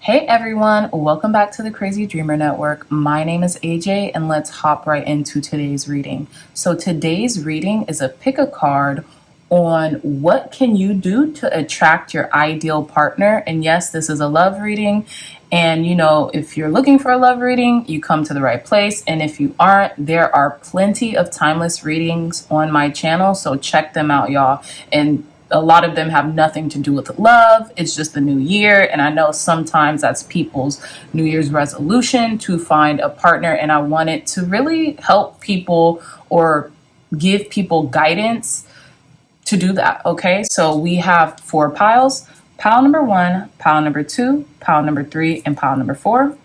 Hey everyone, welcome back to the Crazy Dreamer Network. My name is AJ and let's hop right into today's reading. So today's reading is a pick a card on what can you do to attract your ideal partner. And yes, this is a love reading. And if you're looking for a love reading, you come to the right place. And if you aren't, there are plenty of timeless readings on my channel. So check them out, y'all. And a lot of them have nothing to do with love. It's just the new year. And I know sometimes that's people's New Year's resolution to find a partner. And I wanted to really help people or give people guidance to do that. Okay, so we have 4 piles. Pile number 1, pile number 2, pile number 3, and pile number 4.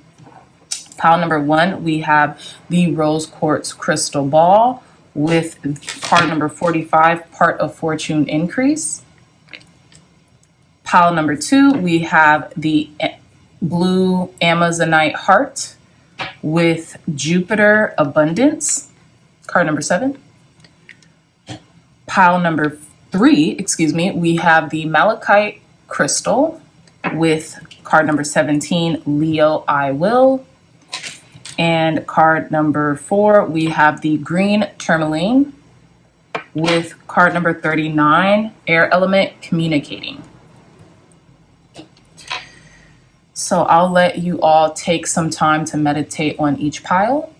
Pile number 1, we have the rose quartz crystal ball with card number 45, part of fortune increase. Pile number 2, we have the blue Amazonite heart with Jupiter abundance, card number 7. Pile number 3, we have the Malachite crystal with card number 17, Leo I will. And card number 4, we have the green tourmaline with card number 39, air element communicating. So I'll let you all take some time to meditate on each pile.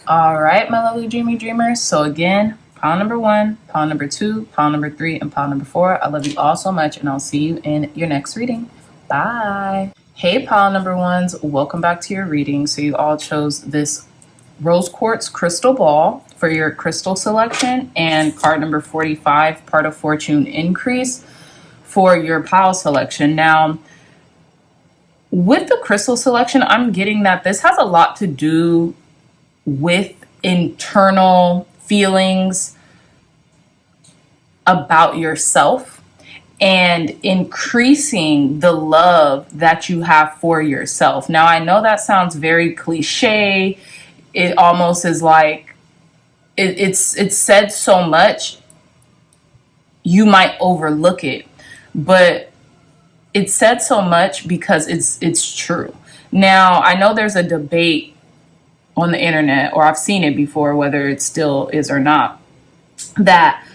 All right, my lovely dreamy dreamers. So again, pile number 1, pile number 2, pile number 3, and pile number 4. I love you all so much, and I'll see you in your next reading. Bye. Hey, pile number 1s. Welcome back to your reading. So you all chose this rose quartz crystal ball for your crystal selection and card number 45, part of fortune increase for your pile selection. Now, with the crystal selection, I'm getting that this has a lot to do with internal feelings about yourself and increasing the love that you have for yourself. Now, I know that sounds very cliche. It almost is like it's said so much, you might overlook it, but it's said so much because it's true. Now, I know there's a debate on the internet, or I've seen it before, whether it still is or not, that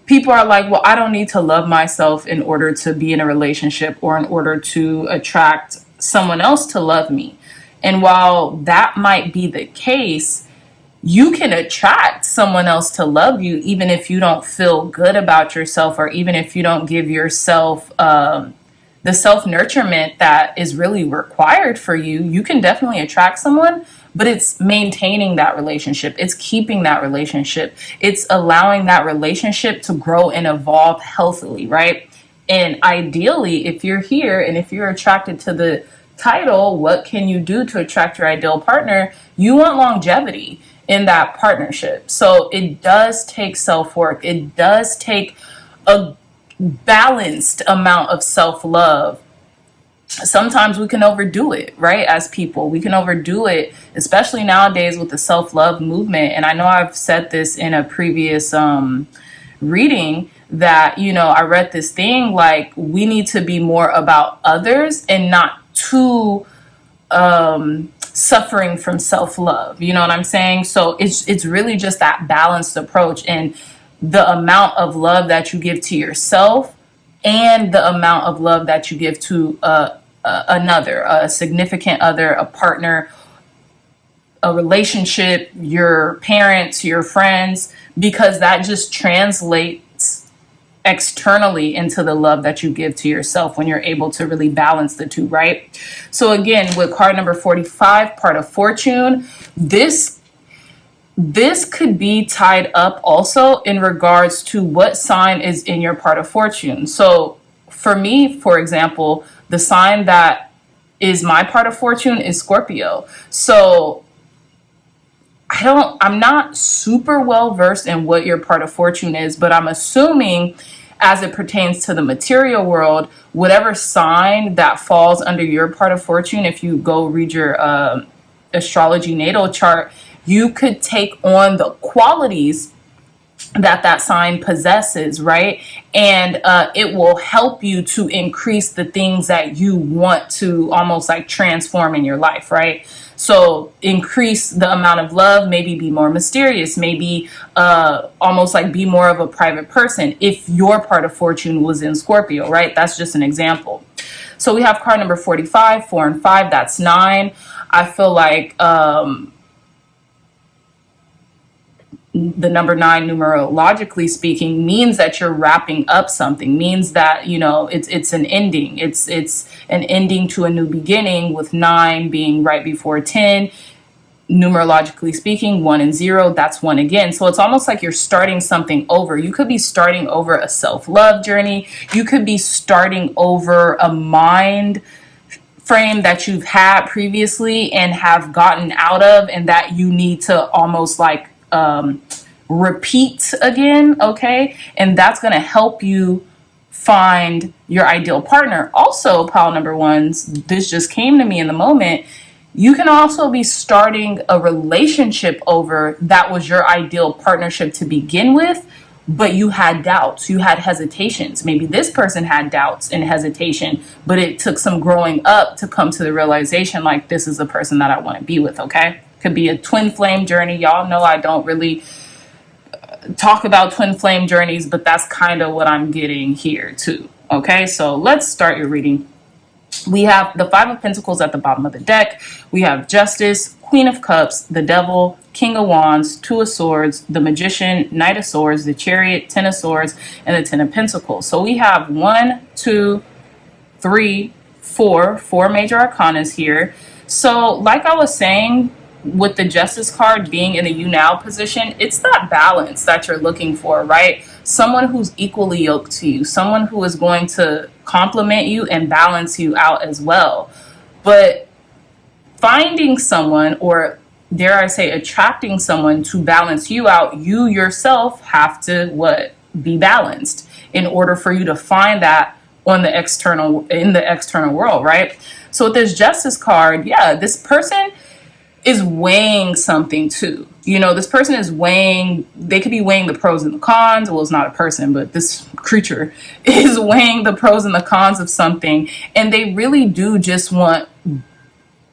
people are like, well, I don't need to love myself in order to be in a relationship or in order to attract someone else to love me. And while that might be the case, you can attract someone else to love you even if you don't feel good about yourself, or even if you don't give yourself the self-nurturement that is really required for you. You can definitely attract someone, but it's maintaining that relationship. It's keeping that relationship. It's allowing that relationship to grow and evolve healthily, right? And ideally, if you're here and if you're attracted to the title, what can you do to attract your ideal partner? You want longevity in that partnership. So it does take self-work. It does take a balanced amount of self-love. Sometimes we can overdo it, right? As people, we can overdo it, especially nowadays with the self-love movement. And I know I've said this in a previous reading that, I read this thing like we need to be more about others and not too suffering from self-love. You know what I'm saying? So it's really just that balanced approach, and the amount of love that you give to yourself and the amount of love that you give to another, a significant other, a partner, a relationship, your parents, your friends, because that just translates externally into the love that you give to yourself when you're able to really balance the two, right? So again, with card number 45, part of fortune, this could be tied up also in regards to what sign is in your part of fortune. So for me, for example, the sign that is my part of fortune is Scorpio. So I'm not super well versed in what your part of fortune is, but I'm assuming as it pertains to the material world, whatever sign that falls under your part of fortune, if you go read your astrology natal chart, you could take on the qualities that sign possesses, right? And it will help you to increase the things that you want to almost like transform in your life, right? So increase the amount of love, maybe be more mysterious, maybe almost like be more of a private person if your part of fortune was in Scorpio, right? That's just an example. So we have card number 45, 4 and 5, that's 9. I feel like the number 9, numerologically speaking, means that you're wrapping up something, means that, you know, it's an ending. It's an ending to a new beginning, with 9 being right before 10. Numerologically speaking, 1 and 0, that's 1 again. So it's almost like you're starting something over. You could be starting over a self-love journey. You could be starting over a mind frame that you've had previously and have gotten out of, and that you need to almost like repeat again, okay? And that's going to help you find your ideal partner. Also, pile number 1s, this just came to me in the moment. You can also be starting a relationship over that was your ideal partnership to begin with, but you had doubts, you had hesitations. Maybe this person had doubts and hesitation, but it took some growing up to come to the realization, like, this is the person that I want to be with, okay? Could be a twin flame journey. Y'all know I don't really talk about twin flame journeys, but that's kind of what I'm getting here too. Okay, so let's start your reading. We have the 5 of Pentacles at the bottom of the deck. We have Justice, Queen of Cups, the Devil, King of Wands, 2 of Swords, the Magician, Knight of Swords, the Chariot, 10 of Swords, and the 10 of Pentacles. So we have 1, 2, 3, 4 major arcanas here. So like I was saying, with the Justice card being in the you now position, it's that balance that you're looking for, right? Someone who's equally yoked to you, someone who is going to complement you and balance you out as well. But finding someone, or dare I say attracting someone to balance you out, you yourself have to be balanced in order for you to find that in the external world, right? So with this Justice card, yeah, this person is weighing something too. You know, this person is they could be weighing the pros and the cons. Well, it's not a person, but this creature is weighing the pros and the cons of something. And they really do just want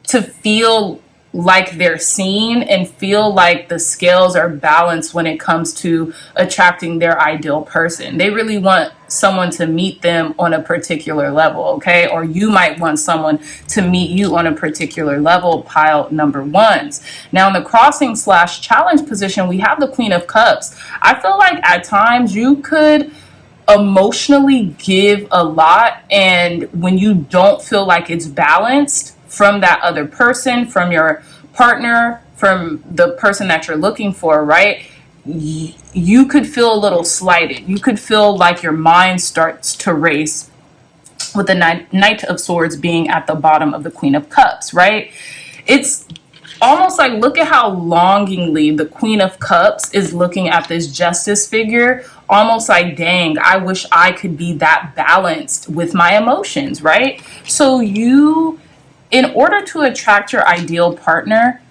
to feel like they're seen and feel like the scales are balanced when it comes to attracting their ideal person. They really want someone to meet them on a particular level, okay? Or you might want someone to meet you on a particular level, pile number 1s. Now in the crossing / challenge position, we have the Queen of Cups. I feel like at times you could emotionally give a lot, and when you don't feel like it's balanced from that other person, from your partner, from the person that you're looking for, right? You could feel a little slighted. You could feel like your mind starts to race with the Knight of Swords being at the bottom of the Queen of Cups, right? It's almost like, look at how longingly the Queen of Cups is looking at this Justice figure, almost like, dang, I wish I could be that balanced with my emotions, right? So in order to attract your ideal partner,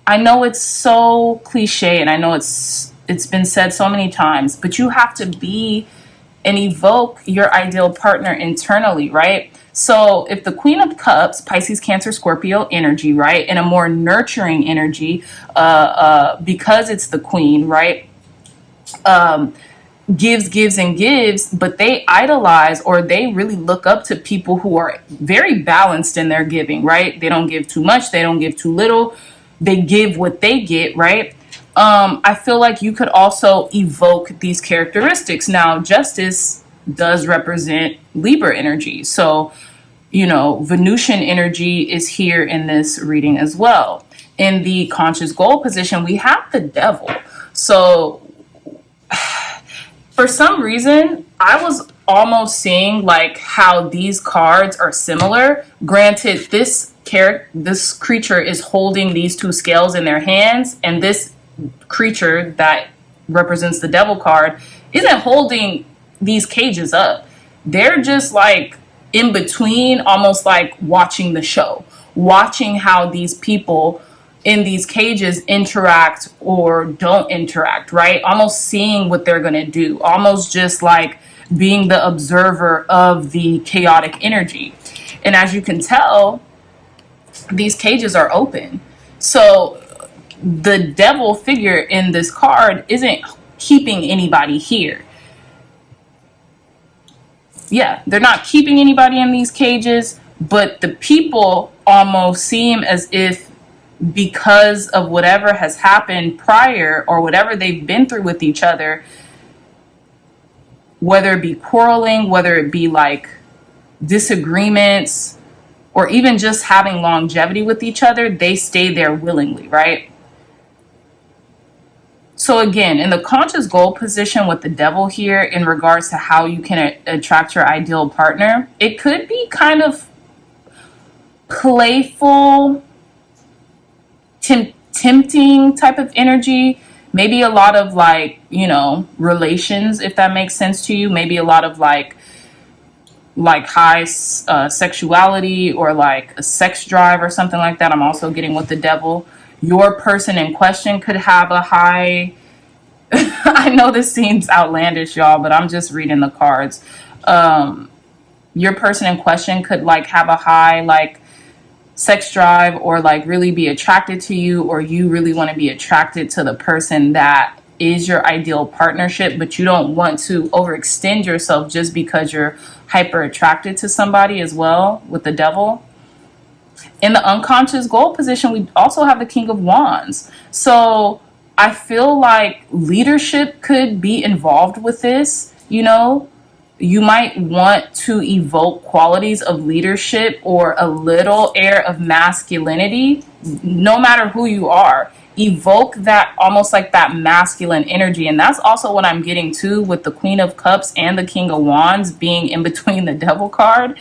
I know it's so cliche and I know it's been said so many times, but you have to be and evoke your ideal partner internally, right? So if the Queen of Cups, Pisces, Cancer, Scorpio energy, right, in a more nurturing energy, because it's the Queen, right, gives and gives, but they idolize, or they really look up to people who are very balanced in their giving, right? They don't give too much, they don't give too little, they give what they get, right? I feel like you could also evoke these characteristics. Now, Justice does represent Libra energy, so you know, Venusian energy is here in this reading as well. In the conscious goal position, we have the Devil. So for some reason, I was almost seeing like how these cards are similar. Granted, this creature is holding these 2 scales in their hands, and this creature that represents the Devil card isn't holding these cages up. They're just like in between, almost like watching the show, watching how these people in these cages interact or don't interact, right? Almost seeing what they're going to do, almost just like being the observer of the chaotic energy. And as you can tell, these cages are open. So the devil figure in this card isn't keeping anybody here. Yeah, they're not keeping anybody in these cages, but the people almost seem as if, because of whatever has happened prior or whatever they've been through with each other, whether it be quarreling, whether it be like disagreements, or even just having longevity with each other, they stay there willingly, right? So again, in the conscious goal position with the devil here, in regards to how you can attract your ideal partner, it could be kind of playful, tempting type of energy. Maybe a lot of like, relations, if that makes sense to you. Maybe a lot of like high sexuality, or like a sex drive or something like that. I'm also getting with the devil. Your person in question could have a high I know this seems outlandish, y'all, but I'm just reading the cards. Your person in question could like have a high like sex drive, or like really be attracted to you, or you really want to be attracted to the person that is your ideal partnership, but you don't want to overextend yourself just because you're hyper attracted to somebody as well, with the devil. In the unconscious goal position, we also have the King of Wands. So I feel like leadership could be involved with this. You might want to evoke qualities of leadership or a little air of masculinity, no matter who you are. Evoke that, almost like that masculine energy. And that's also what I'm getting to with the Queen of Cups and the King of Wands being in between the Devil card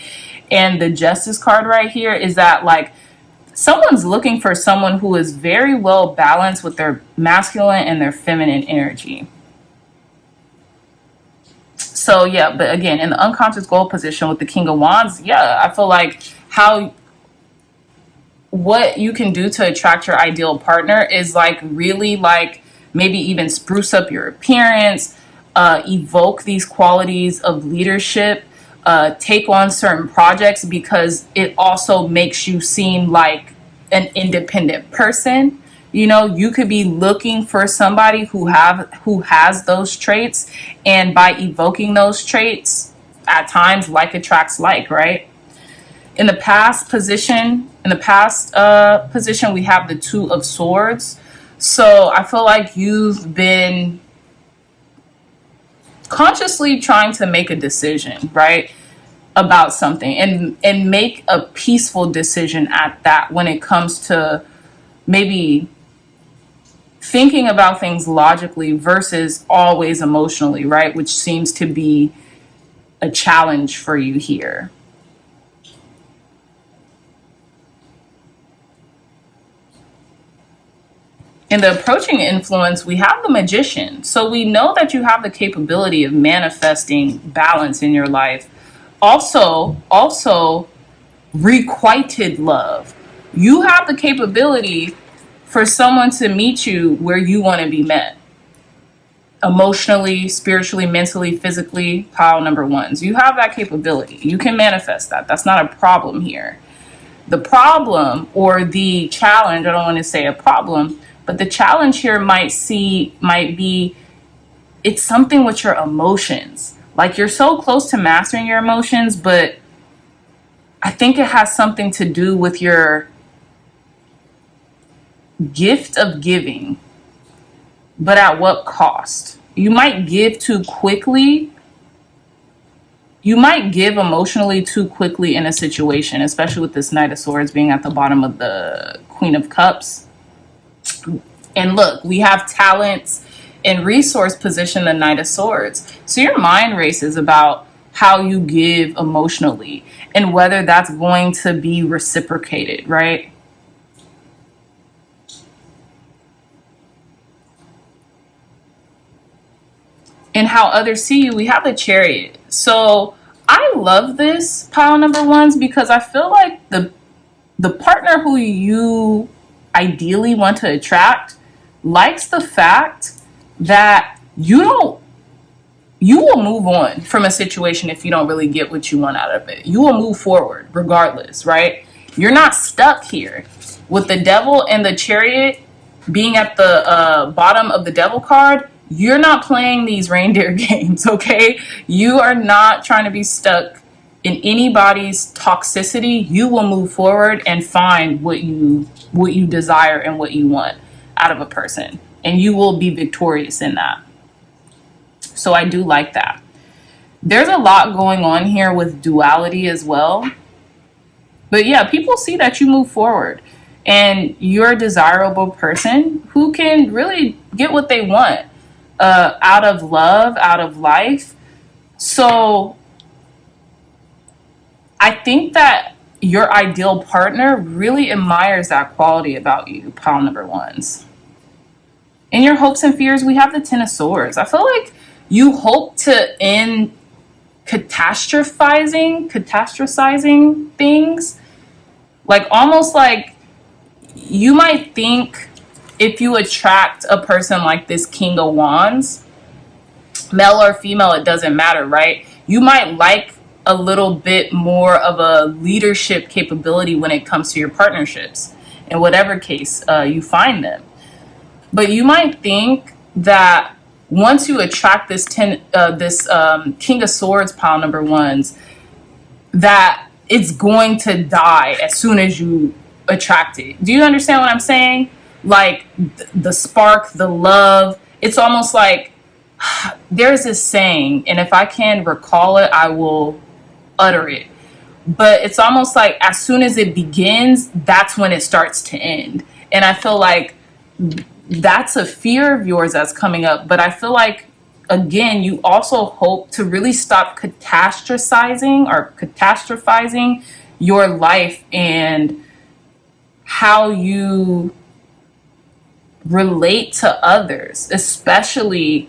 and the Justice card right here, is that like someone's looking for someone who is very well balanced with their masculine and their feminine energy. So yeah, but again, in the unconscious goal position with the King of Wands, yeah, I feel like what you can do to attract your ideal partner is like really like maybe even spruce up your appearance, evoke these qualities of leadership, take on certain projects, because it also makes you seem like an independent person. You could be looking for somebody who has those traits, and by evoking those traits, at times like attracts like, right? In the past position, we have the Two of Swords. So I feel like you've been consciously trying to make a decision, right, about something, and make a peaceful decision at that, when it comes to maybe thinking about things logically versus always emotionally, right, which seems to be a challenge for you here. In the approaching influence, we have the Magician. So we know that you have the capability of manifesting balance in your life. Also requited love. You have the capability for someone to meet you where you want to be met. Emotionally, spiritually, mentally, physically, pile number ones. You have that capability. You can manifest that. That's not a problem here. The problem, or the challenge, I don't want to say a problem, but the challenge here might be it's something with your emotions. Like, you're so close to mastering your emotions, but I think it has something to do with your gift of giving, but at what cost? You might give too quickly. You might give emotionally too quickly in a situation, especially with this Knight of Swords being at the bottom of the Queen of Cups. And look, we have talents and resource position, the Knight of Swords. So your mind races about how you give emotionally and whether that's going to be reciprocated, right? And how others see you, we have the Chariot. So I love this pile number ones, because I feel like the partner who you ideally want to attract likes the fact that you will move on from a situation if you don't really get what you want out of it. You will move forward regardless, right? You're not stuck here. With the devil and the chariot being at the bottom of the devil card, you're not playing these reindeer games, okay? You are not trying to be stuck in anybody's toxicity. You will move forward and find what you desire and what you want out of a person, and you will be victorious in that. So I do like that. There's a lot going on here with duality as well. But yeah, people see that you move forward and you're a desirable person who can really get what they want out of love, out of life. So I think that your ideal partner really admires that quality about you, pile number ones. In your hopes and fears, we have the Ten of Swords. I feel like you hope to end catastrophizing things. Like almost like you might think if you attract a person like this King of Wands, male or female, it doesn't matter, right? You might like a little bit more of a leadership capability when it comes to your partnerships, in whatever case you find them. But you might think that once you attract this King of Swords, pile number ones, that it's going to die as soon as you attract it. Do you understand what I'm saying? Like the spark, the love. It's almost like there's this saying, and if I can recall it, I will utter it. But it's almost like as soon as it begins, that's when it starts to end. And I feel like that's a fear of yours that's coming up. But I feel like, again, you also hope to really stop catastrophizing your life and how you relate to others, especially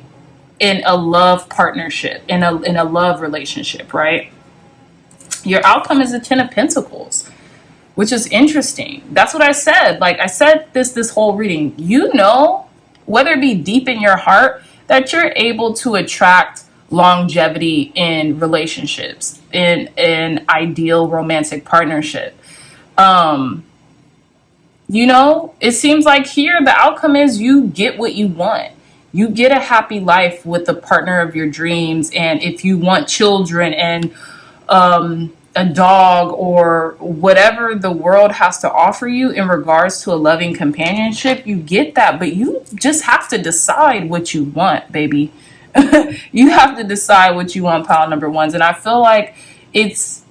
in a love partnership, in a love relationship, right? Your outcome is the Ten of Pentacles, which is interesting. That's what I said. Like I said this whole reading, you know, whether it be deep in your heart, that you're able to attract longevity in relationships, in an ideal romantic partnership. You know, it seems like here the outcome is you get what you want. You get a happy life with the partner of your dreams. And if you want children and a dog or whatever the world has to offer you in regards to a loving companionship, you get that. But you just have to decide what you want, baby. You have to decide what you want, pile number ones. And I feel like it's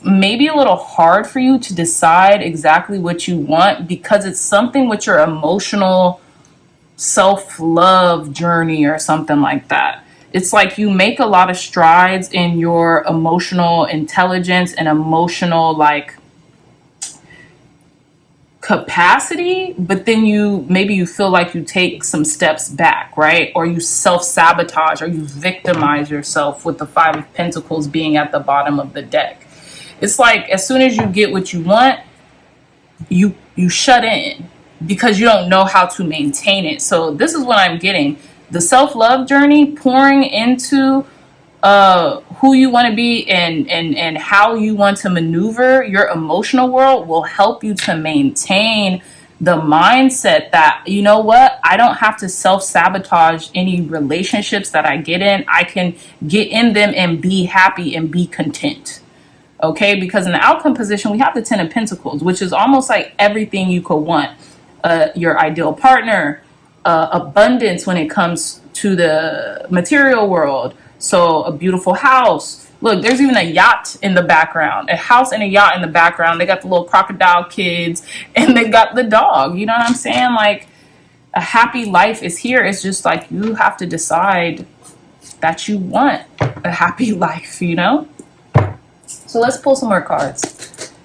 maybe a little hard for you to decide exactly what you want because it's something with your emotional self-love journey or something like that. It's like you make a lot of strides in your emotional intelligence and emotional like capacity, but then you feel like you take some steps back, right? Or you self-sabotage or you victimize yourself with the Five of Pentacles being at the bottom of the deck. It's like as soon as you get what you want, you shut in because you don't know how to maintain it. So this is what I'm getting. The self-love journey, pouring into who you want to be and how you want to maneuver your emotional world will help you to maintain the mindset that, you know what, I don't have to self-sabotage any relationships that I get in. I can get in them and be happy and be content. Okay, because in the outcome position, we have the Ten of Pentacles, which is almost like everything you could want. Your ideal partner, abundance when it comes to the material world. So a beautiful house. Look, there's even a yacht in the background, a house and a yacht in the background. They got the little crocodile kids and they got the dog. You know what I'm saying? Like a happy life is here. It's just like you have to decide that you want a happy life, you know? So let's pull some more cards.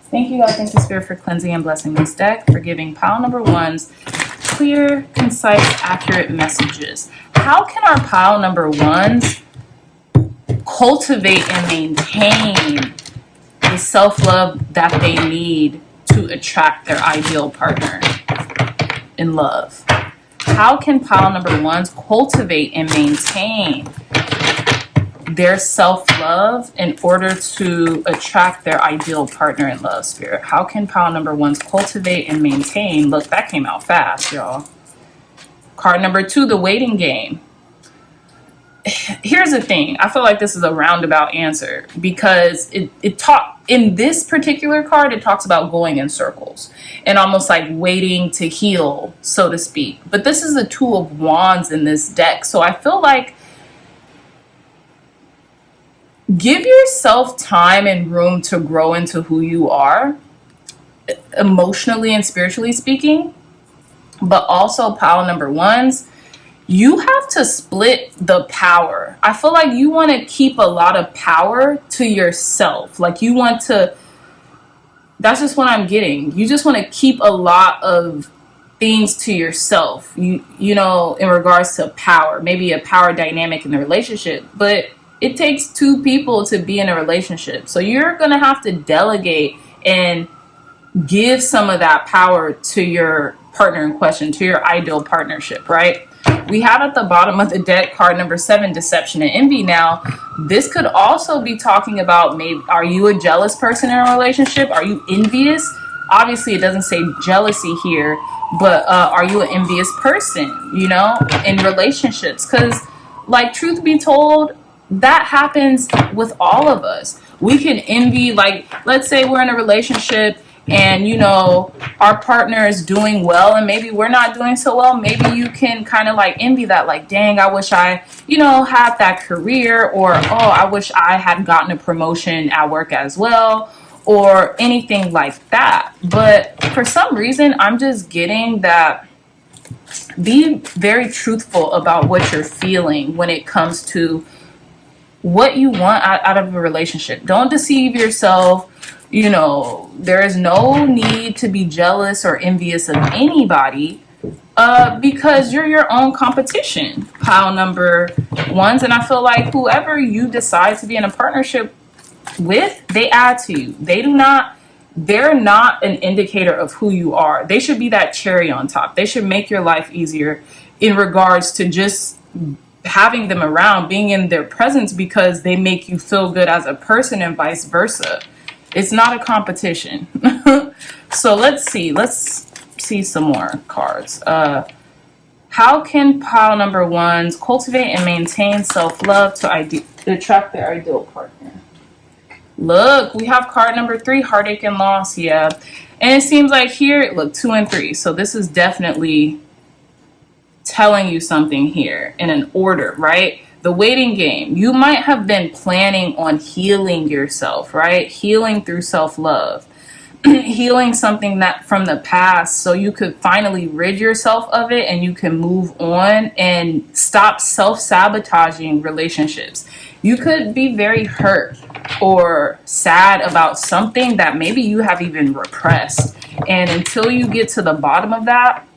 Thank you, God. Thank you, Spirit, for cleansing and blessing this deck, for giving pile number ones clear, concise, accurate messages. How can our pile number ones cultivate and maintain the self-love that they need to attract their ideal partner? in love. How can pile number ones cultivate and maintain their self-love in order to attract their ideal partner in love, Spirit? How can pile number ones cultivate and maintain? Look, that came out fast, y'all. Card number 2, the waiting game. Here's the thing. I feel like this is a roundabout answer because in this particular card, it talks about going in circles and almost like waiting to heal, so to speak. But this is the 2 of Wands in this deck. So I feel like give yourself time and room to grow into who you are, emotionally and spiritually speaking. But also, pile number ones, you have to split the power. I feel like you want to keep a lot of power to yourself. Like you want to, that's just what I'm getting. You just want to keep a lot of things to yourself, you know, in regards to power, maybe a power dynamic in the relationship. But it takes 2 people to be in a relationship. So you're going to have to delegate and give some of that power to your partner in question, to your ideal partnership, right? We have at the bottom of the deck card number 7, deception and envy. Now, this could also be talking about, maybe, are you a jealous person in a relationship? Are you envious? Obviously, it doesn't say jealousy here, but are you an envious person, you know, in relationships? Because, like, truth be told, that happens with all of us. We can envy, like, let's say we're in a relationship and, you know, our partner is doing well and maybe we're not doing so well. Maybe you can kind of like envy that, like, dang, I wish I, you know, had that career, or, oh, I wish I had gotten a promotion at work as well, or anything like that. But for some reason, I'm just getting that be very truthful about what you're feeling when it comes to what you want out of a relationship. Don't deceive yourself. You know, there is no need to be jealous or envious of anybody because you're your own competition, pile number ones. And I feel like whoever you decide to be in a partnership with, they add to you. They're not an indicator of who you are. They should be that cherry on top. They should make your life easier in regards to just having them around, being in their presence, because they make you feel good as a person and vice versa. It's not a competition. So let's see some more cards. How can pile number ones cultivate and maintain self-love to attract their ideal partner? Look, we have card number 3, heartache and loss. Yeah. And it seems like here, look, 2 and 3. So this is definitely telling you something here in an order, right? The waiting game. You might have been planning on healing yourself, right? Healing through self-love. Healing something that from the past, so you could finally rid yourself of it and you can move on and stop self-sabotaging relationships. You could be very hurt or sad about something that maybe you have even repressed. And until you get to the bottom of that,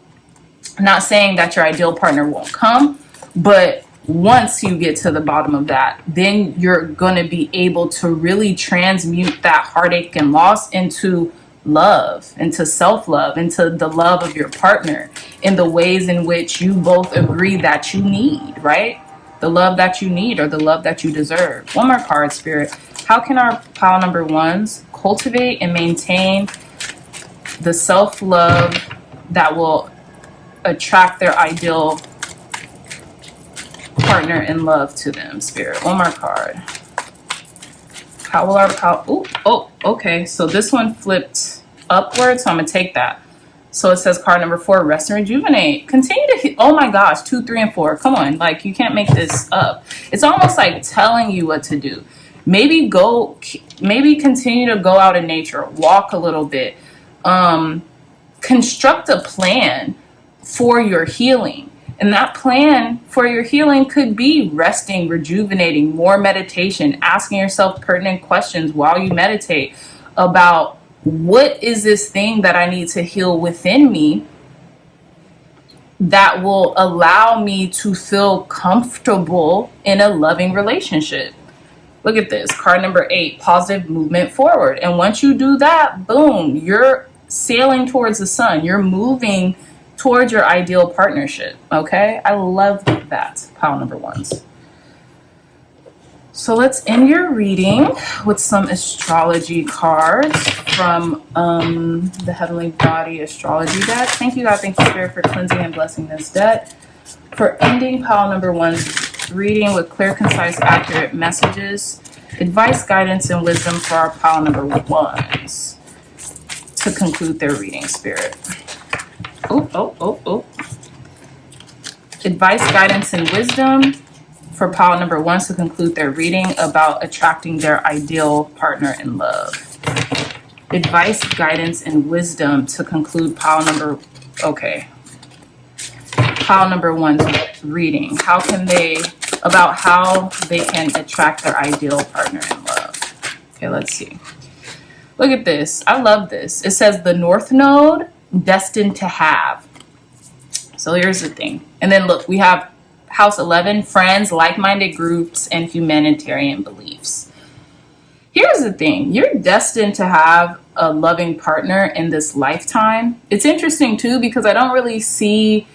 not saying that your ideal partner won't come, but once you get to the bottom of that, then you're going to be able to really transmute that heartache and loss into love, into self-love, into the love of your partner in the ways in which you both agree that you need, right? The love that you need or the love that you deserve. One more card, Spirit. How can our pile number ones cultivate and maintain the self-love that will attract their ideal partner in love to them, Spirit? One more card. How will our okay, so this one flipped upward, so I'm gonna take that. So it says card number 4, rest and rejuvenate. Continue to oh my gosh, 2, 3, and 4. Come on, like, you can't make this up. It's almost like telling you what to do. Maybe continue to go out in nature, walk a little bit, construct a plan for your healing. And that plan for your healing could be resting, rejuvenating, more meditation, asking yourself pertinent questions while you meditate about what is this thing that I need to heal within me that will allow me to feel comfortable in a loving relationship. Look at this, card number 8, positive movement forward. And once you do that, boom, you're sailing towards the sun. You're moving towards your ideal partnership. Okay, I love that, pile number ones. So let's end your reading with some astrology cards from the Heavenly Body Astrology deck. Thank you, God. Thank you, Spirit, for cleansing and blessing this deck. For ending pile number one's reading with clear, concise, accurate messages, advice, guidance, and wisdom for our pile number ones to conclude their reading, Spirit. Advice, guidance, and wisdom for pile number ones to conclude their reading about attracting their ideal partner in love. Advice, guidance, and wisdom to conclude pile number one's reading. How they can attract their ideal partner in love. Okay, let's see. Look at this. I love this. It says the North Node, destined to have. So here's the thing. And then look, we have House 11, friends, like-minded groups, and humanitarian beliefs. Here's the thing. You're destined to have a loving partner in this lifetime. It's interesting, too, because I don't really see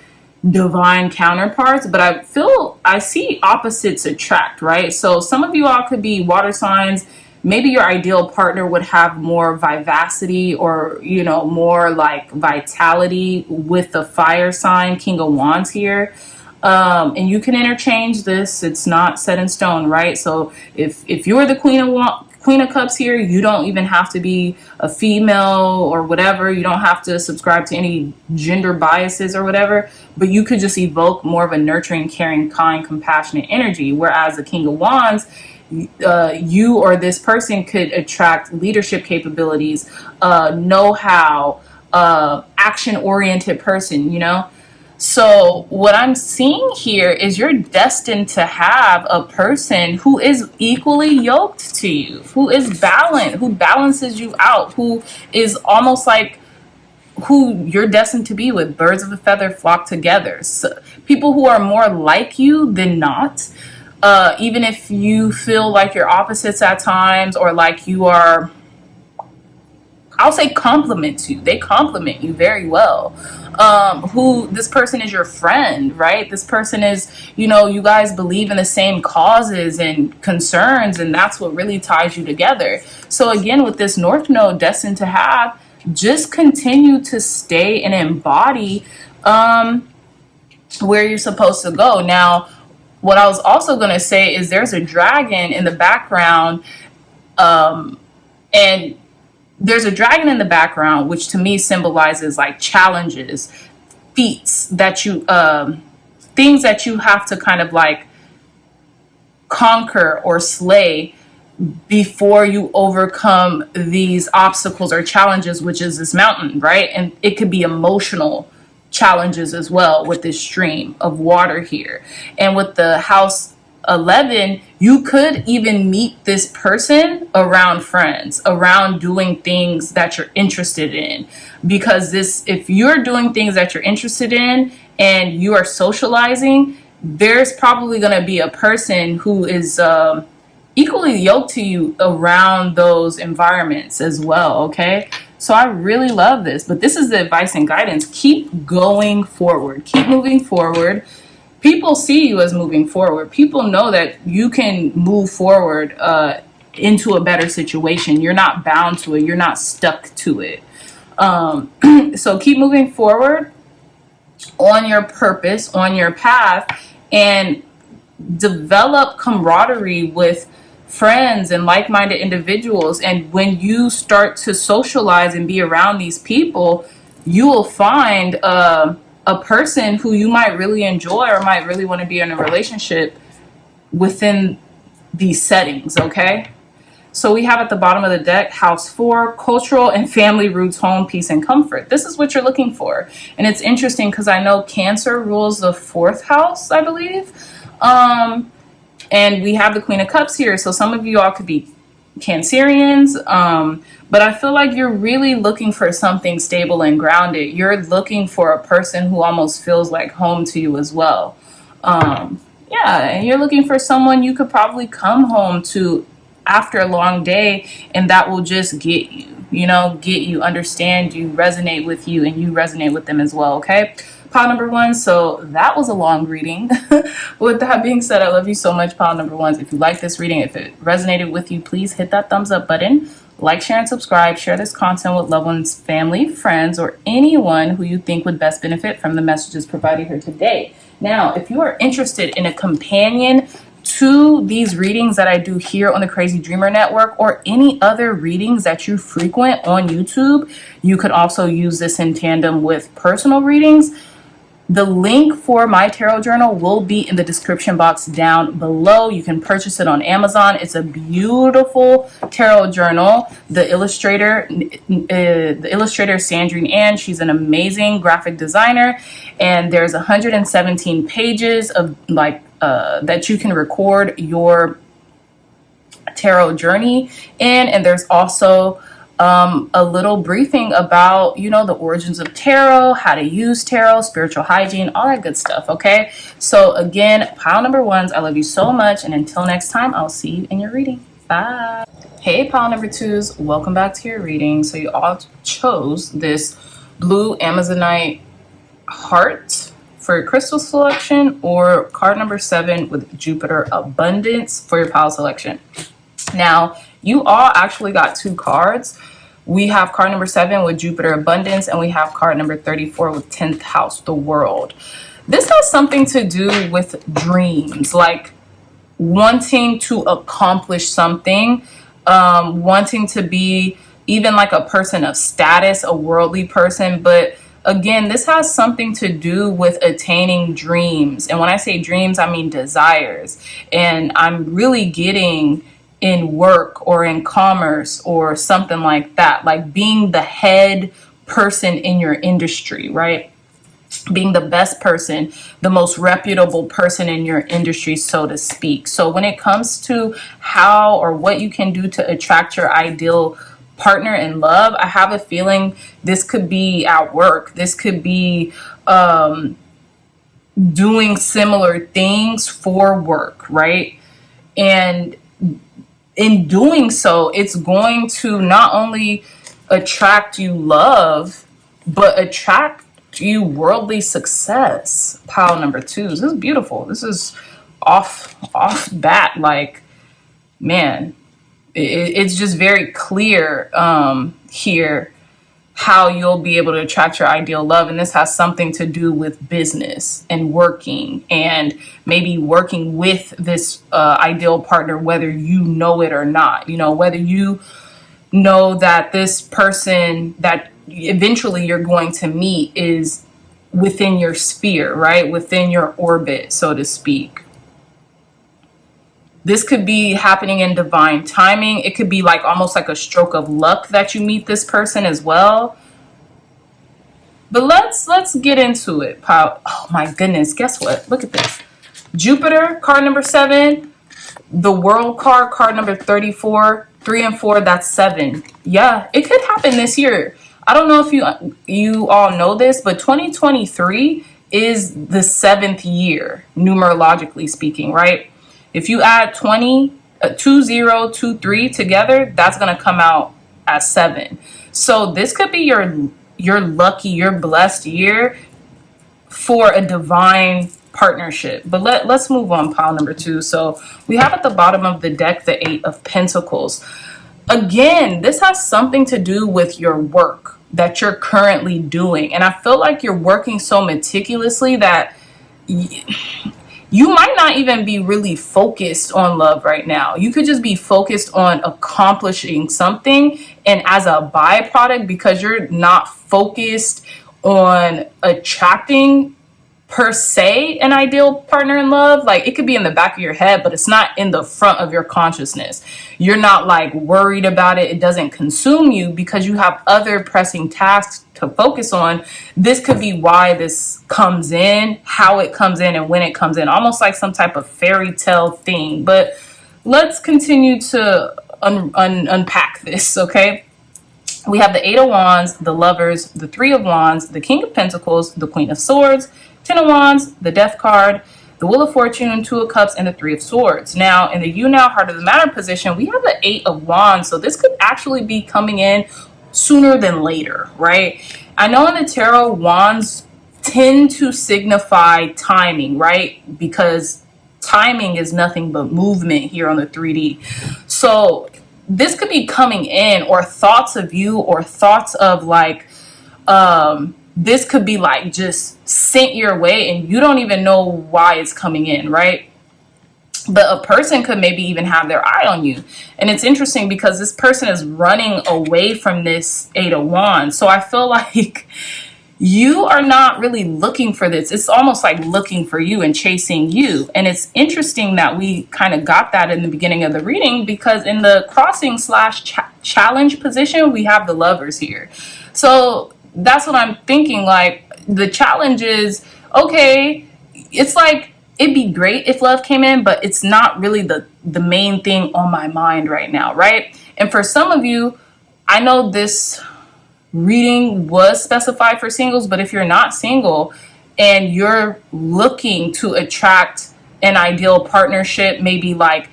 divine counterparts, but I see opposites attract, right? So some of you all could be water signs. Maybe your ideal partner would have more vivacity or, more like vitality with the fire sign, King of Wands here. And you can interchange this. It's not set in stone, right? So if you're the Queen of Cups here, you don't even have to be a female or whatever. You don't have to subscribe to any gender biases or whatever, but you could just evoke more of a nurturing, caring, kind, compassionate energy. Whereas the King of Wands, you or this person could attract leadership capabilities, know-how, action-oriented person, So what I'm seeing here is you're destined to have a person who is equally yoked to you, who is balanced, who balances you out, who is almost like who you're destined to be with. Birds of a feather flock together. So people who are more like you than not, even if you feel like you're opposites at times or like you are, I'll say compliments you. They compliment you very well. Who this person is your friend, right? This person is, you guys believe in the same causes and concerns, and that's what really ties you together. So again, with this North Node destined to have, just continue to stay and embody where you're supposed to go. Now, what I was also going to say is there's a dragon in the background, and there's a dragon in the background, which to me symbolizes like challenges, feats that you, things that you have to kind of like conquer or slay before you overcome these obstacles or challenges, which is this mountain, right? And it could be emotional challenges as well with this stream of water here. And with the House 11, you could even meet this person around friends, around doing things that you're interested in. Because if you're doing things that you're interested in and you are socializing, there's probably going to be a person who is equally yoked to you around those environments as well, okay? So I really love this. But this is the advice and guidance. Keep going forward. Keep moving forward. People see you as moving forward. People know that you can move forward into a better situation. You're not bound to it. You're not stuck to it. So keep moving forward on your purpose, on your path, and develop camaraderie with friends and like-minded individuals. And when you start to socialize and be around these people, you will find a person who you might really enjoy or might really want to be in a relationship within these settings, okay? So we have at the bottom of the deck, House 4, cultural and family roots, home, peace, and comfort. This is what you're looking for. And it's interesting because I know Cancer rules the 4th house, I believe. And we have the Queen of Cups here. So some of you all could be Cancerians, but I feel like you're really looking for something stable and grounded. You're looking for a person who almost feels like home to you as well. And you're looking for someone you could probably come home to after a long day, and that will just get you, understand you, resonate with you, and you resonate with them as well. Okay, pile number one. So that was a long reading. With that being said, I love you so much, pile number ones. If you like this reading, if it resonated with you, please hit that thumbs up button. Like, share, and subscribe. Share this content with loved ones, family, friends, or anyone who you think would best benefit from the messages provided here today. Now, if you are interested in a companion to these readings that I do here on the Crazy Dreamer Network, or any other readings that you frequent on YouTube, you could also use this in tandem with personal readings. The link for my tarot journal will be in the description box down below. You can purchase it on Amazon. It's a beautiful tarot journal. The illustrator Sandrine Ann, she's an amazing graphic designer, and there's 117 pages of that you can record your tarot journey in, and there's also a little briefing about, the origins of tarot, how to use tarot, spiritual hygiene, all that good stuff. Okay, so again, pile number ones, I love you so much, and until next time, I'll see you in your reading. Bye. Hey, pile number twos, welcome back to your reading. So you all chose this blue Amazonite heart for your crystal selection, or card number 7 with Jupiter Abundance for your pile selection. Now, you all actually got 2 cards. We have card number 7 with Jupiter Abundance, and we have card number 34 with 10th house, the World. This has something to do with dreams, like wanting to accomplish something, wanting to be even like a person of status, a worldly person. But again, this has something to do with attaining dreams. And when I say dreams, I mean desires. And I'm really getting in work or in commerce or something like that, like being the head person in your industry, right? Being the best person, the most reputable person in your industry, so to speak. So when it comes to how or what you can do to attract your ideal partner in love, I have a feeling this could be at work. This could be doing similar things for work, right? And in doing so, it's going to not only attract you love, but attract you worldly success. Pile number 2. This is beautiful. This is off bat, like, man, it's just very clear here how you'll be able to attract your ideal love. And this has something to do with business and working, and maybe working with this ideal partner, whether you know it or not, whether you know that this person that eventually you're going to meet is within your sphere, right? Within your orbit, so to speak. This could be happening in divine timing. It could be like almost like a stroke of luck that you meet this person as well. But let's get into it. Oh my goodness, guess what? Look at this. Jupiter, card number 7. The World card number 34. 3 and 4, that's 7. Yeah, it could happen this year. I don't know if you all know this, but 2023 is the 7th year, numerologically speaking, right? If you add 2023 together, that's going to come out as 7. So this could be your lucky, your blessed year for a divine partnership. But let's move on, pile number 2. So we have at the bottom of the deck the 8 of Pentacles. Again, this has something to do with your work that you're currently doing. And I feel like you're working so meticulously that you might not even be really focused on love right now. You could just be focused on accomplishing something. And as a byproduct, because you're not focused on attracting per se an ideal partner in love, like it could be in the back of your head, but it's not in the front of your consciousness. You're not like worried about it. It doesn't consume you because you have other pressing tasks to focus on. This could be why this comes in, how it comes in, and when it comes in, almost like some type of fairy tale thing. But let's continue to unpack this, okay? We have the 8 of Wands, the Lovers, the 3 of Wands, the King of Pentacles, the Queen of Swords, 10 of Wands, the Death card, the Wheel of Fortune, Two of Cups, and the Three of Swords. Now, in the You Now Heart of the Matter position, we have the Eight of Wands. So this could actually be coming in sooner than later, right? I know in the tarot, wands tend to signify timing, right? Because timing is nothing but movement here on the 3D. So this could be coming in, or thoughts of you, or thoughts of like, this could be like just sent your way and you don't even know why it's coming in, right? But a person could maybe even have their eye on you. And it's interesting because this person is running away from this Eight of Wands. So I feel like you are not really looking for this. It's almost like looking for you and chasing you. And it's interesting that we kind of got that in the beginning of the reading, because in the crossing / challenge position, we have the Lovers here. So that's what I'm thinking. Like, the challenge is, okay, it's like, it'd be great if love came in, but it's not really the main thing on my mind right now, right? And for some of you, I know this reading was specified for singles, but if you're not single and you're looking to attract an ideal partnership, maybe like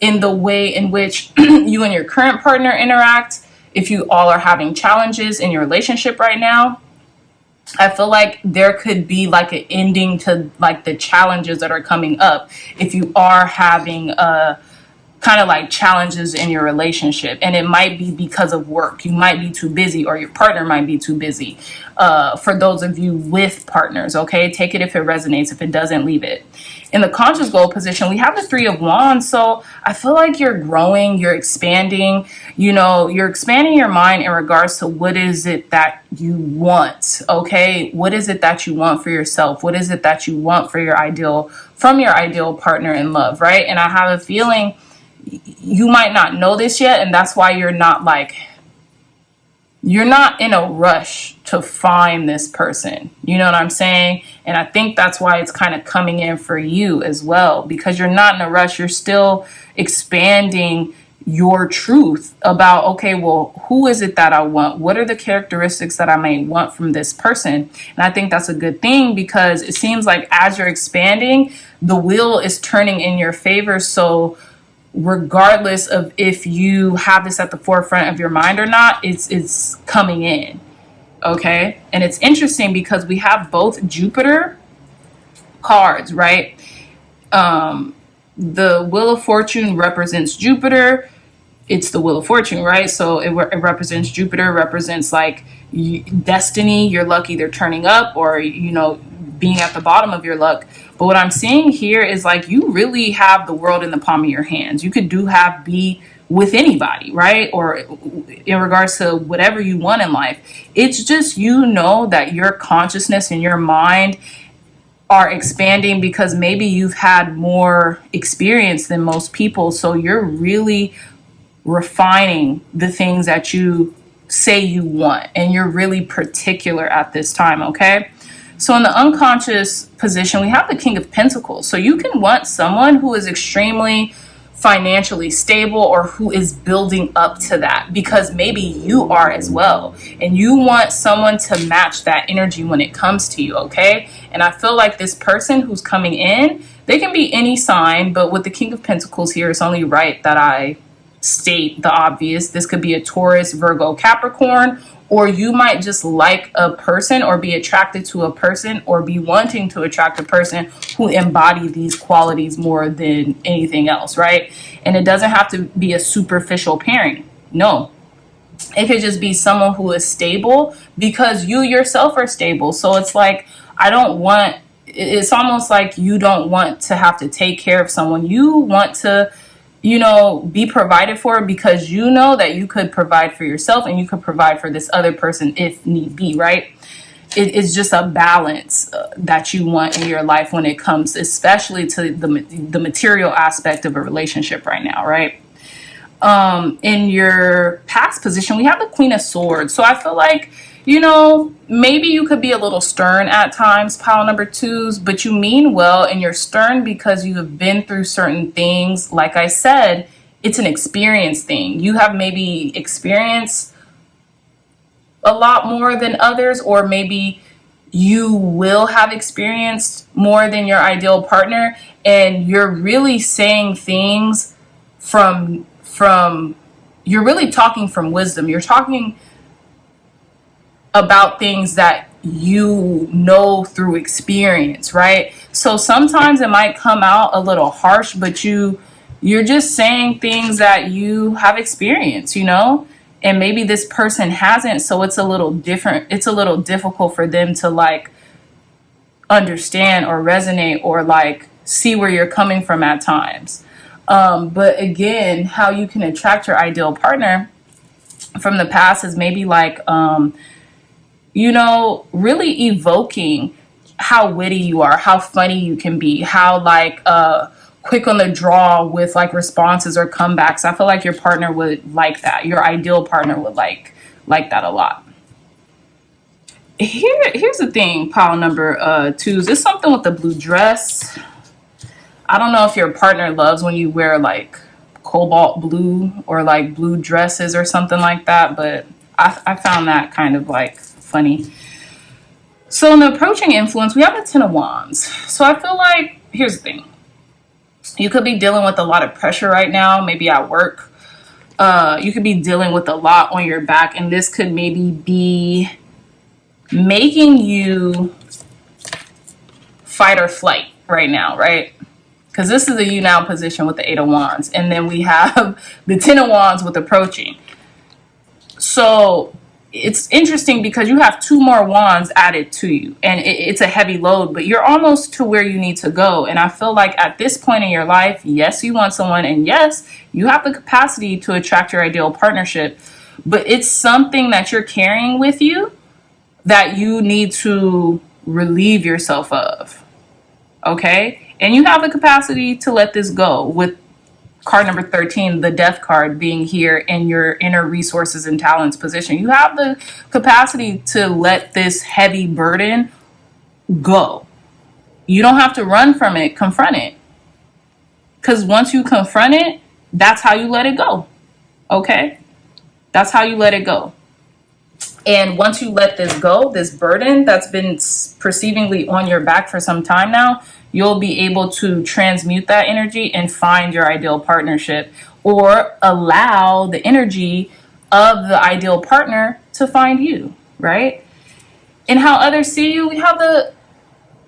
in the way in which you and your current partner interact, if you all are having challenges in your relationship right now, I feel like there could be like an ending to like the challenges that are coming up if you are having kind of like challenges in your relationship. And it might be because of work. You might be too busy, or your partner might be too busy. For those of you with partners, okay? Take it if it resonates. If it doesn't, leave it. In the conscious goal position, we have the Three of Wands. So I feel like you're growing, you're expanding, you're expanding your mind in regards to what is it that you want, okay? What is it that you want for yourself? What is it that you want for from your ideal partner in love, right? And I have a feeling you might not know this yet, and that's why you're not in a rush to find this person. You know what I'm saying? And I think that's why it's kind of coming in for you as well, because you're not in a rush. You're still expanding your truth about, okay, well, who is it that I want? What are the characteristics that I may want from this person? And I think that's a good thing, because it seems like as you're expanding, the wheel is turning in your favor. So regardless of if you have this at the forefront of your mind or not, it's coming in, okay? And it's interesting because we have both Jupiter cards, right? The Wheel of Fortune represents Jupiter. It's the Wheel of Fortune, right? So it represents Jupiter, represents like destiny. Your luck either turning up or, being at the bottom of your luck. But what I'm seeing here is like you really have the world in the palm of your hands. You could be with anybody, right? Or in regards to whatever you want in life. It's just, that your consciousness and your mind are expanding because maybe you've had more experience than most people. So you're really refining the things that you say you want, and you're really particular at this time, okay? So in the unconscious position, we have the King of Pentacles. So you can want someone who is extremely financially stable, or who is building up to that, because maybe you are as well. And you want someone to match that energy when it comes to you, okay? And I feel like this person who's coming in, they can be any sign, but with the King of Pentacles here, it's only right that I state the obvious. This could be a Taurus, Virgo, Capricorn, or you might just like a person or be attracted to a person or be wanting to attract a person who embody these qualities more than anything else, right? And it doesn't have to be a superficial pairing. No, it could just be someone who is stable because you yourself are stable. So it's like, it's almost like you don't want to have to take care of someone. You want to be provided for, because that you could provide for yourself and you could provide for this other person if need be, right? It's just a balance that you want in your life when it comes, especially to the material aspect of a relationship right now, right? In your past position, we have the Queen of Swords. So I feel like, maybe you could be a little stern at times, pile number twos, but you mean well, and you're stern because you have been through certain things. Like I said, it's an experience thing. You have maybe experienced a lot more than others, or maybe you will have experienced more than your ideal partner, and you're really saying things from you're really talking from wisdom. You're talking about things that you know through experience, right? So sometimes it might come out a little harsh, but you're just saying things that you have experienced, and maybe this person hasn't, so it's a little different. It's a little difficult for them to like understand or resonate or like see where you're coming from at times. But again, how you can attract your ideal partner from the past is maybe like really evoking how witty you are, how funny you can be, how like quick on the draw with like responses or comebacks. I feel like your partner would like that. Your ideal partner would like that a lot. Here's the thing, pile number 2. Is this something with the blue dress? I don't know if your partner loves when you wear like cobalt blue or like blue dresses or something like that, but I found that kind of like funny. So in the approaching influence, we have the 10 of Wands. So I feel like, here's the thing. You could be dealing with a lot of pressure right now, maybe at work. You could be dealing with a lot on your back, and this could maybe be making you fight or flight right now, right? Because this is a you now position with the 8 of Wands. And then we have the 10 of Wands with approaching. So it's interesting because you have 2 more wands added to you, and it's a heavy load, but you're almost to where you need to go. And I feel like at this point in your life, yes, you want someone, and yes, you have the capacity to attract your ideal partnership, but it's something that you're carrying with you that you need to relieve yourself of. Okay? And you have the capacity to let this go with card number 13, the death card, being here in your inner resources and talents position. You have the capacity to let this heavy burden go. You don't have to run from it, confront it. Because once you confront it, that's how you let it go. Okay? That's how you let it go. And once you let this go, this burden that's been perceivingly on your back for some time now, you'll be able to transmute that energy and find your ideal partnership, or allow the energy of the ideal partner to find you, right? And how others see you, we have the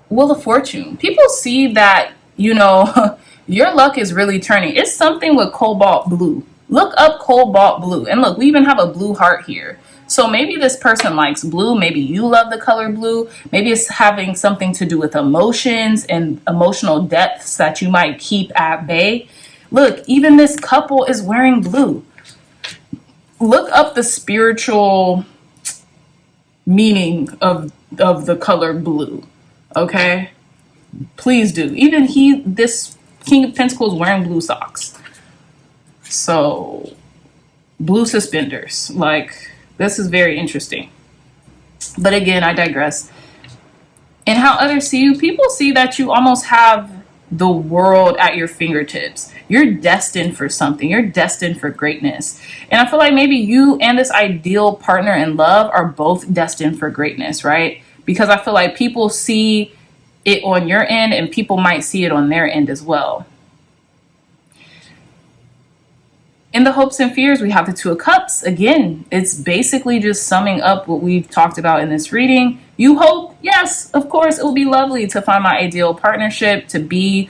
Wheel of Fortune. People see that, your luck is really turning. It's something with cobalt blue. Look up cobalt blue. And look, we even have a blue heart here. So maybe this person likes blue. Maybe you love the color blue. Maybe it's having something to do with emotions and emotional depths that you might keep at bay. Look, even this couple is wearing blue. Look up the spiritual meaning of the color blue. Okay? Please do. Even this King of Pentacles wearing blue socks. So, blue suspenders. This is very interesting. But again, I digress. And how others see you, people see that you almost have the world at your fingertips. You're destined for something. You're destined for greatness. And I feel like maybe you and this ideal partner in love are both destined for greatness, right? Because I feel like people see it on your end, and people might see it on their end as well. In the hopes and fears, we have the 2 of Cups. Again, it's basically just summing up what we've talked about in this reading. You hope, yes, of course, it will be lovely to find my ideal partnership, to be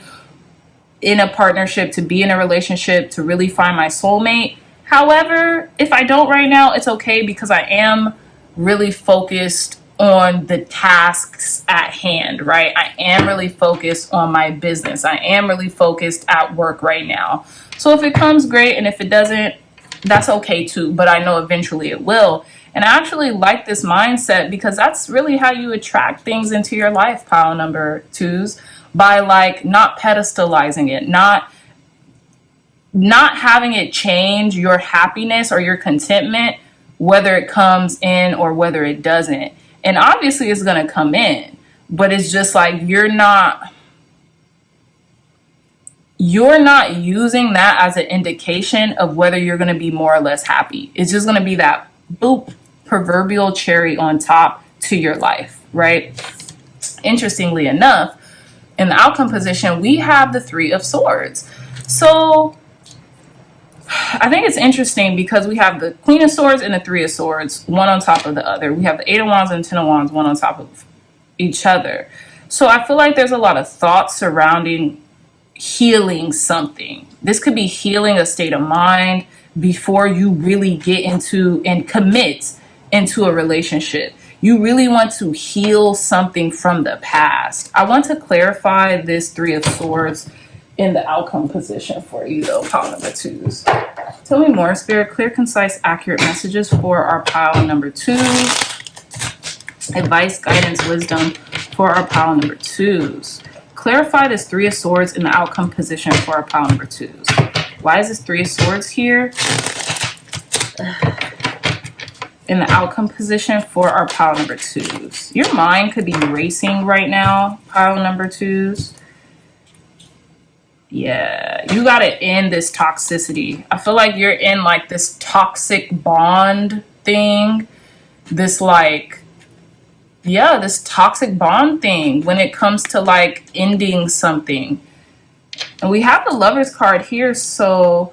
in a partnership, to be in a relationship, to really find my soulmate. However, if I don't right now, it's okay, because I am really focused on the tasks at hand, right? I am really focused on my business. I am really focused at work right now. So if it comes, great. And if it doesn't, that's okay too. But I know eventually it will. And I actually like this mindset, because that's really how you attract things into your life, pile number 2s, by not pedestalizing it, not having it change your happiness or your contentment, whether it comes in or whether it doesn't. And obviously it's going to come in, but it's just like you're not using that as an indication of whether you're going to be more or less happy. It's just going to be that boop, proverbial cherry on top to your life, right? Interestingly enough, in the outcome position, we have the Three of Swords. So I think it's interesting because we have the Queen of Swords and the Three of Swords, one on top of the other. We have the Eight of Wands and Ten of Wands, one on top of each other. So I feel like there's a lot of thoughts surrounding healing something. This could be healing a state of mind before you really get into and commit into a relationship. You really want to heal something from the past. I want to clarify this Three of Swords in the outcome position for you, though, pile number twos. Tell me more, Spirit. Clear, concise, accurate messages for our pile number two. Advice, guidance, wisdom for our pile number twos. Clarify this Three of Swords in the outcome position for our pile number twos. Why is this Three of Swords here in the outcome position for our pile number twos? Your mind could be racing right now, pile number twos. Yeah, you got to end this toxicity. I feel like you're in like this toxic bond thing. This like, yeah, this toxic bond thing when it comes to like ending something. And we have the Lover's card here. So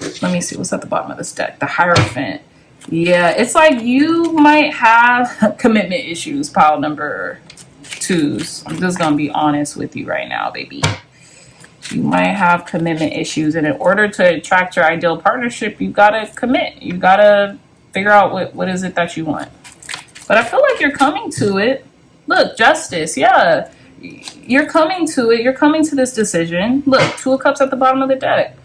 let me see what's at the bottom of this deck. The Hierophant. Yeah, it's like you might have commitment issues, pile number twos. I'm just going to be honest with you right now, baby. You might have commitment issues, and in order to attract your ideal partnership, you gotta commit. You gotta figure out what is it that you want. But I feel like you're coming to it. Look, Justice, yeah. You're coming to it. You're coming to this decision. Look, Two of Cups at the bottom of the deck.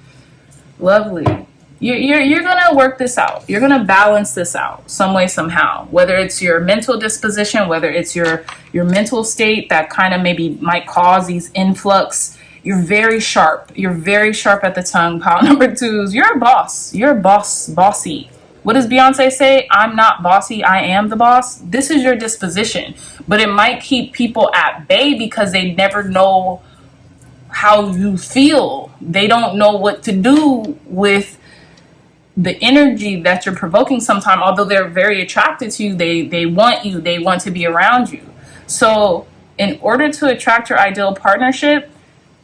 Lovely. You're gonna work this out. You're gonna balance this out some way, somehow. Whether it's your mental disposition, whether it's your mental state that kind of maybe might cause these influx. You're very sharp. You're very sharp at the tongue, pile number twos. You're a boss. You're bossy. What does Beyonce say? I'm not bossy. I am the boss. This is your disposition. But it might keep people at bay because they never know how you feel. They don't know what to do with the energy that you're provoking sometimes. Although they're very attracted to you, they want you. They want to be around you. So in order to attract your ideal partnership,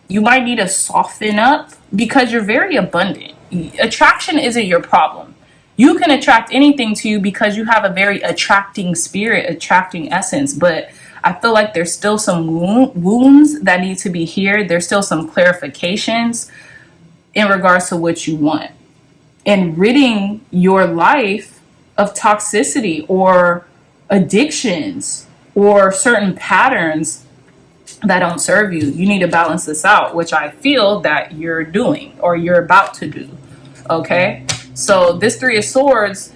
you might need to soften up because you're very abundant. Attraction isn't your problem. You can attract anything to you because you have a very attracting spirit, attracting essence. But I feel like there's still some wounds that need to be healed. There's still some clarifications in regards to what you want. And ridding your life of toxicity or addictions or certain patterns that don't serve you. You need to balance this out, which I feel that you're doing or you're about to do. Okay? So this Three of Swords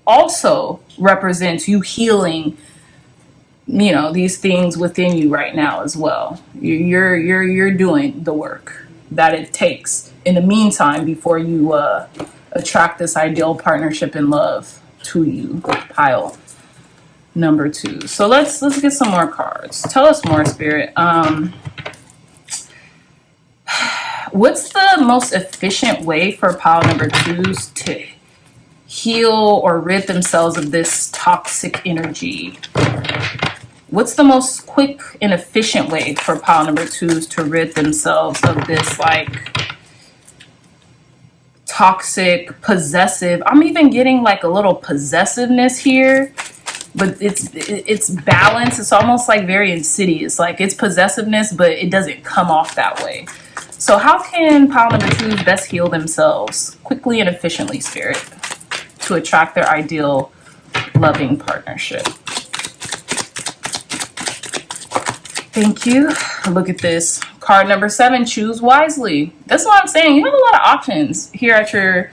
also represents you healing, you know, these things within you right now as well. You're doing the work that it takes in the meantime before you attract this ideal partnership and love to you, pile number two. So let's get some more cards. Tell us more, Spirit. What's the most efficient way for pile number twos to heal or rid themselves of this toxic energy? What's the most quick and efficient way for pile number twos to rid themselves of this like toxic, possessive? I'm even getting like a little possessiveness here. But it's balance. It's almost like very insidious. Like it's possessiveness, but it doesn't come off that way. So how can pile number twos best heal themselves quickly and efficiently, Spirit, to attract their ideal loving partnership? Thank you. Look at this. Card number 7, choose wisely. That's what I'm saying. You have a lot of options here at your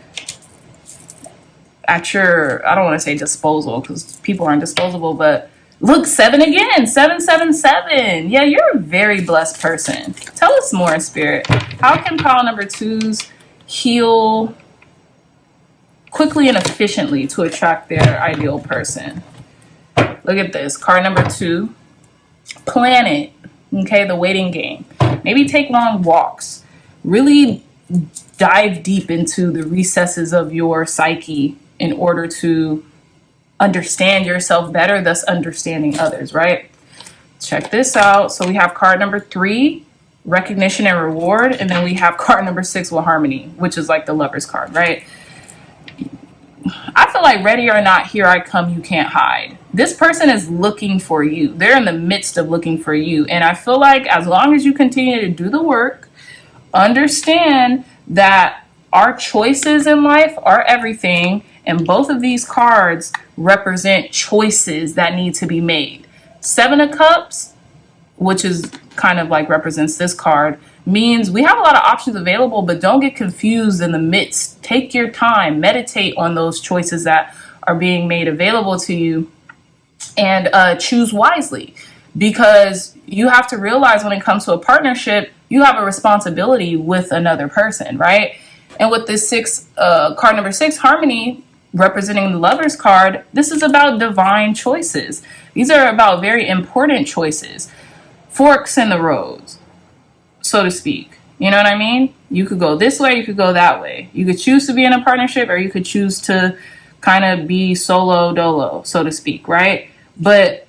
I don't want to say disposal because people aren't disposable, but look, 7 again, 777. Yeah, you're a very blessed person. Tell us more, Spirit. How can pile number twos heal quickly and efficiently to attract their ideal person? Look at this. Card number 2, planet. Okay, the waiting game. Maybe take long walks. Really dive deep into the recesses of your psyche in order to understand yourself better, thus understanding others, right? Check this out. So we have card number 3, recognition and reward, and then we have card number 6 with harmony, which is like the lover's card, right? I feel like ready or not, here I come, you can't hide. This person is looking for you. They're in the midst of looking for you. And I feel like as long as you continue to do the work, understand that our choices in life are everything. And both of these cards represent choices that need to be made. 7 of Cups, which is kind of like represents this card, means we have a lot of options available, but don't get confused in the midst. Take your time, meditate on those choices that are being made available to you, and choose wisely, because you have to realize when it comes to a partnership, you have a responsibility with another person, right? And with this card number 6, harmony, representing the lover's card, this is about divine choices. These are about very important choices, forks in the roads, so to speak. You know what I mean? You could go this way, you could go that way. You could choose to be in a partnership, or you could choose to kind of be solo dolo, so to speak, right? But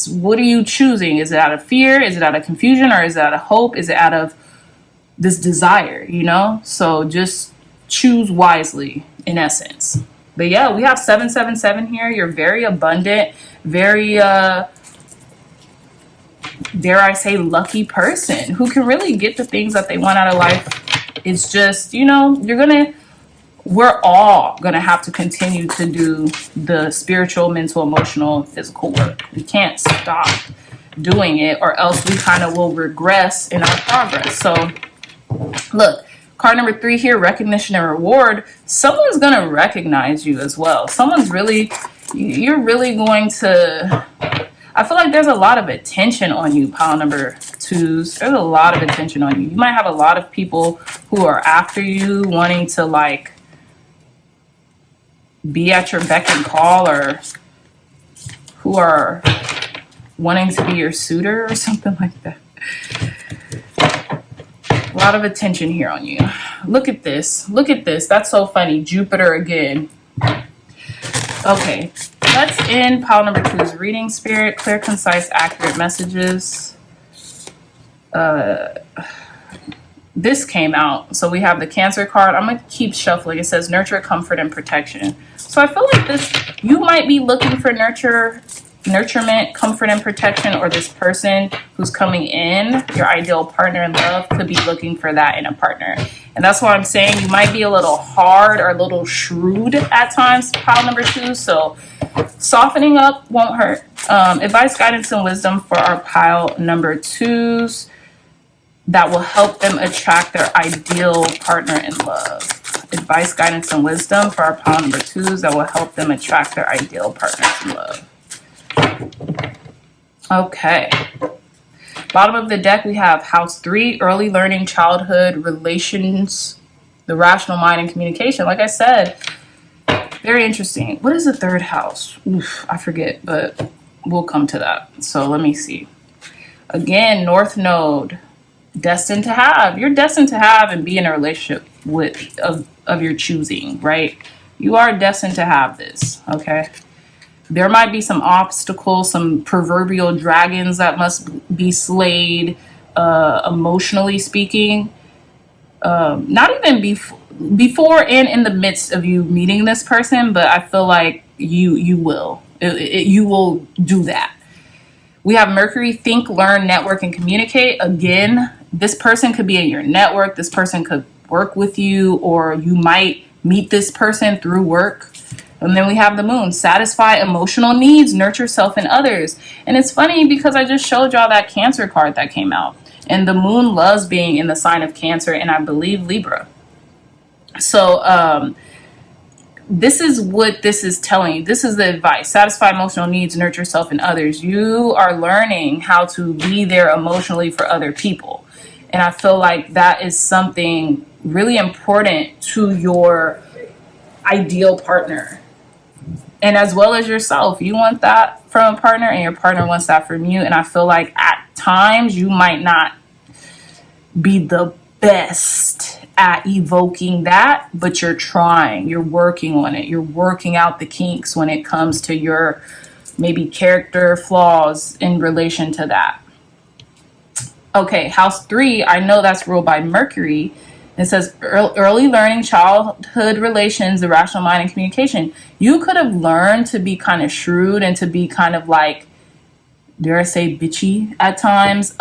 what are you choosing? Is it out of fear? Is it out of confusion? Or is it out of hope? Is it out of this desire, you know? So just choose wisely, in essence. But yeah, we have 777 here. You're very abundant, very dare I say, lucky person who can really get the things that they want out of life. It's just, you know, we're all gonna have to continue to do the spiritual, mental, emotional, physical work. We can't stop doing it, or else we kind of will regress in our progress. So look, card number 3 here, recognition and reward. Someone's gonna recognize you as well. You're really going to, I feel like there's a lot of attention on you, pile number 2s. There's a lot of attention on you. You might have a lot of people who are after you, wanting to like be at your beck and call, or who are wanting to be your suitor or something like that. A lot of attention here on you. Look at this. Look at this. That's so funny. Jupiter again. Okay. Let's end pile number 2's reading, Spirit. Clear, concise, accurate messages. This came out. So we have the Cancer card. I'm going to keep shuffling. It says nurture, comfort, and protection. So I feel like you might be looking for nurturement, comfort, and protection, or this person who's coming in, your ideal partner in love, could be looking for that in a partner. And that's why I'm saying you might be a little hard or a little shrewd at times, pile number 2. So softening up won't hurt. Advice, guidance, and wisdom for our pile number 2s that will help them attract their ideal partner in love. Advice, guidance, and wisdom for our pile number 2s that will help them attract their ideal partner in love. Okay. Bottom of the deck, we have house 3, early learning, childhood, relations, the rational mind, and communication. Like I said, very interesting. What is the 3rd house? Oof, I forget, but we'll come to that. So let me see. Again, North Node, destined to have. You're destined to have and be in a relationship of your choosing, right? You are destined to have this, okay? There might be some obstacles, some proverbial dragons that must be slayed, emotionally speaking. Not even before and in the midst of you meeting this person, but I feel like you will. You will do that. We have Mercury, think, learn, network, and communicate. Again, this person could be in your network. This person could work with you, or you might meet this person through work. And then we have the moon, satisfy emotional needs, nurture self and others. And it's funny because I just showed y'all that Cancer card that came out. And the moon loves being in the sign of Cancer, and I believe Libra. So this is what this is telling you. This is the advice. Satisfy emotional needs, nurture self and others. You are learning how to be there emotionally for other people. And I feel like that is something really important to your ideal partner. And as well as yourself, you want that from a partner, and your partner wants that from you. And I feel like at times you might not be the best at evoking that, but you're trying, you're working on it, you're working out the kinks when it comes to your maybe character flaws in relation to that. Okay, house 3, I know that's ruled by Mercury. It says early learning, childhood relations, the rational mind, and communication. You could have learned to be kind of shrewd and to be kind of like, dare I say, bitchy at times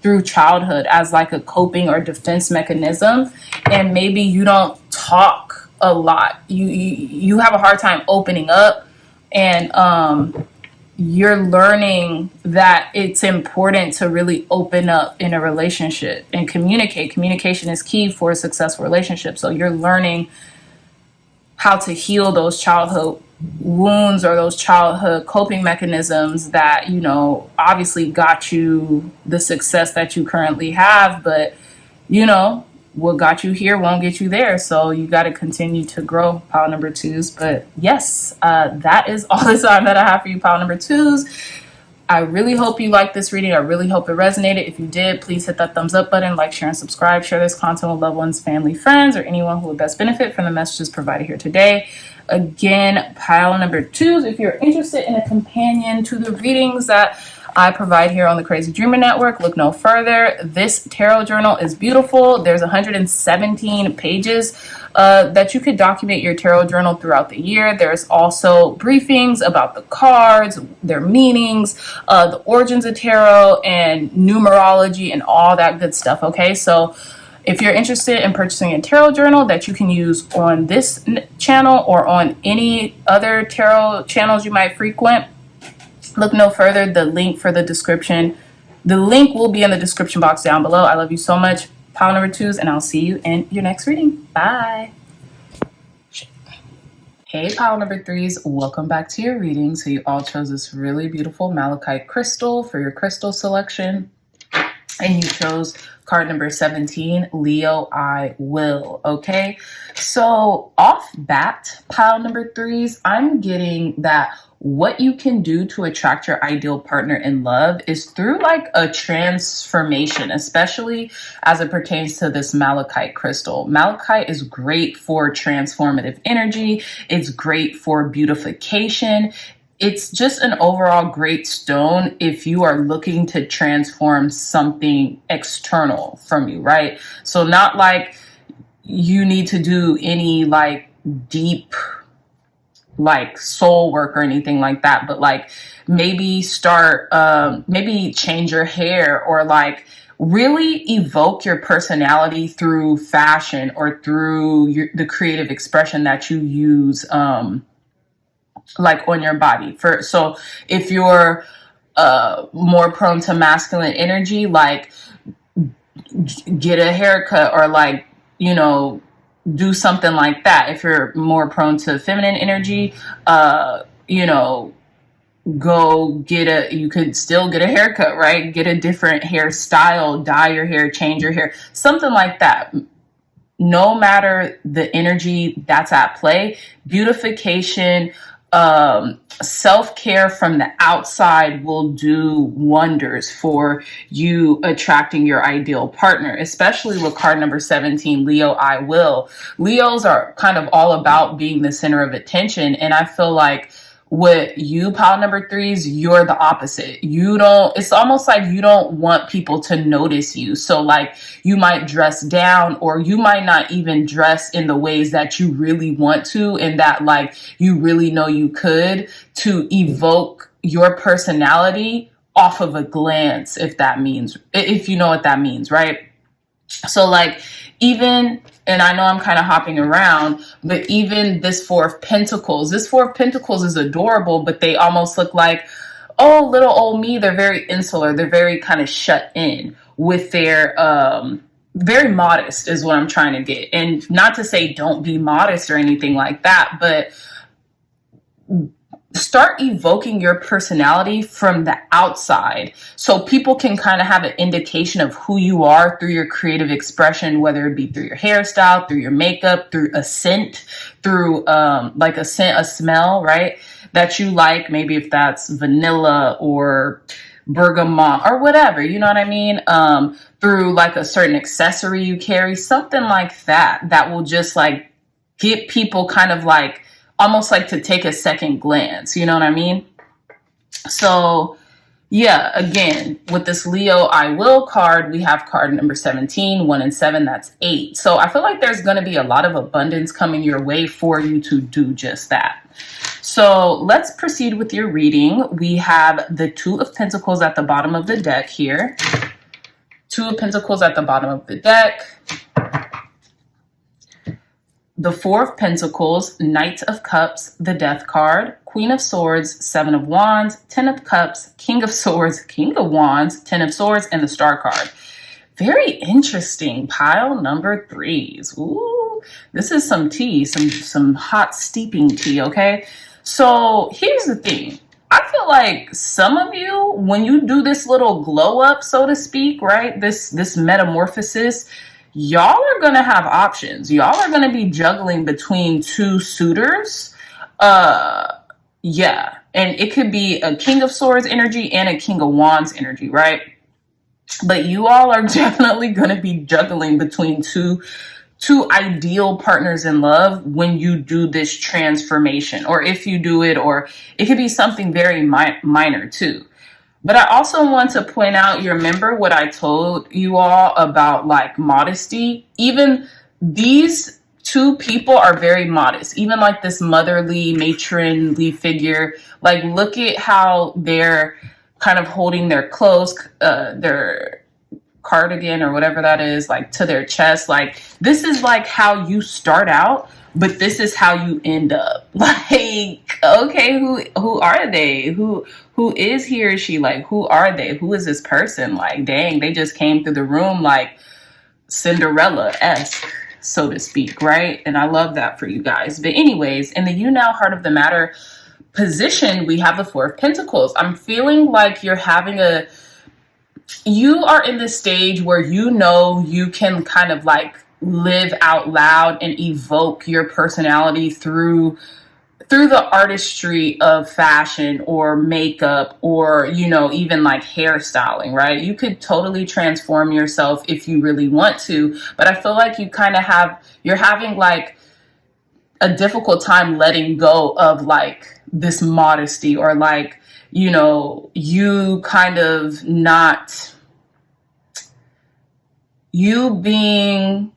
through childhood as like a coping or defense mechanism. And maybe you don't talk a lot. You have a hard time opening up, and you're learning that it's important to really open up in a relationship and communicate. Communication is key for a successful relationship. So you're learning how to heal those childhood wounds or those childhood coping mechanisms that, you know, obviously got you the success that you currently have. But, you know, what got you here won't get you there. So you got to continue to grow, pile number 2s. But yes, that is all the time that I have for you, pile number 2s. I really hope you liked this reading. I really hope it resonated. If you did, please hit that thumbs up button, like, share, and subscribe. Share this content with loved ones, family, friends, or anyone who would best benefit from the messages provided here today. Again, pile number 2s, if you're interested in a companion to the readings that I provide here on the Crazy Dreamer Network, look no further. This tarot journal is beautiful. There's 117 pages that you could document your tarot journal throughout the year. There's also briefings about the cards, their meanings, the origins of tarot, and numerology, and all that good stuff. Okay, so if you're interested in purchasing a tarot journal that you can use on this channel or on any other tarot channels you might frequent, look no further. The link will be in the description box down below. I love you so much, pile number 2s, and I'll see you in your next reading. Bye. Hey, pile number 3s, welcome back to your reading. So you all chose this really beautiful Malachite crystal for your crystal selection, and you chose card number 17, Leo, I will. Okay, so off bat, pile number 3s, I'm getting that what you can do to attract your ideal partner in love is through like a transformation, especially as it pertains to this Malachite crystal. Malachite is great for transformative energy. It's great for beautification. It's just an overall great stone if you are looking to transform something external from you, right? So not like you need to do any like deep like soul work or anything like that, but like maybe start maybe change your hair, or like really evoke your personality through fashion or through the creative expression that you use like on your body. So if you're more prone to masculine energy, like get a haircut, or like, you know, do something like that. If you're more prone to feminine energy, you know, you could still get a haircut, right? Get a different hairstyle, dye your hair, change your hair, something like that. No matter the energy that's at play, beautification, self-care from the outside will do wonders for you attracting your ideal partner, especially with card number 17, Leo, I will. Leos are kind of all about being the center of attention, and I feel like with you, pile number 3s, you're the opposite. It's almost like you don't want people to notice you. So like you might dress down, or you might not even dress in the ways that you really want to, and that like you really know you could, to evoke your personality off of a glance, if you know what that means, right? So like even, and I know I'm kind of hopping around, but even this Four of Pentacles is adorable, but they almost look like, oh, little old me. They're very insular. They're very kind of shut in with their, very modest is what I'm trying to get. And not to say don't be modest or anything like that, but start evoking your personality from the outside so people can kind of have an indication of who you are through your creative expression, whether it be through your hairstyle, through your makeup, through a scent, through like a scent, a smell, right, that you like. Maybe if that's vanilla or bergamot or whatever, you know what I mean? Through like a certain accessory you carry, something like that, that will just like get people kind of like almost like to take a second glance, you know what I mean? So yeah, again, with this Leo I Will card, we have card number 17, 1 and 7, that's 8. So I feel like there's going to be a lot of abundance coming your way for you to do just that. So let's proceed with your reading. We have the Two of Pentacles at the bottom of the deck here. Two of Pentacles at the bottom of the deck. The Four of Pentacles, Knight of Cups, the Death card, Queen of Swords, Seven of Wands, Ten of Cups, King of Swords, King of Wands, Ten of Swords, and the Star card. Very interesting. Pile number 3s. Ooh, this is some tea, some hot steeping tea, okay? So here's the thing. I feel like some of you, when you do this little glow up, so to speak, right? This metamorphosis, y'all are going to have options. Y'all are going to be juggling between two suitors. Yeah. And it could be a King of Swords energy and a King of Wands energy, right? But you all are definitely going to be juggling between two ideal partners in love when you do this transformation, or if you do it, or it could be something very minor too. But I also want to point out, you remember what I told you all about like modesty? Even these two people are very modest. Even like this motherly, matronly figure, like look at how they're kind of holding their clothes, their cardigan or whatever that is, like to their chest. Like this is like how you start out, but this is how you end up. Like, okay, who are they? Who is he or she? Like, who are they? Who is this person? Like, dang, they just came through the room like Cinderella-esque, so to speak, right? And I love that for you guys. But anyways, in the You Now Heart of the Matter position, we have the Four of Pentacles. I'm feeling like you are in this stage where you know you can kind of like live out loud and evoke your personality through the artistry of fashion or makeup, or, you know, even like hairstyling, right? You could totally transform yourself if you really want to, but I feel like you kind of you're having like a difficult time letting go of like this modesty, or like, you know, you kind of not, you being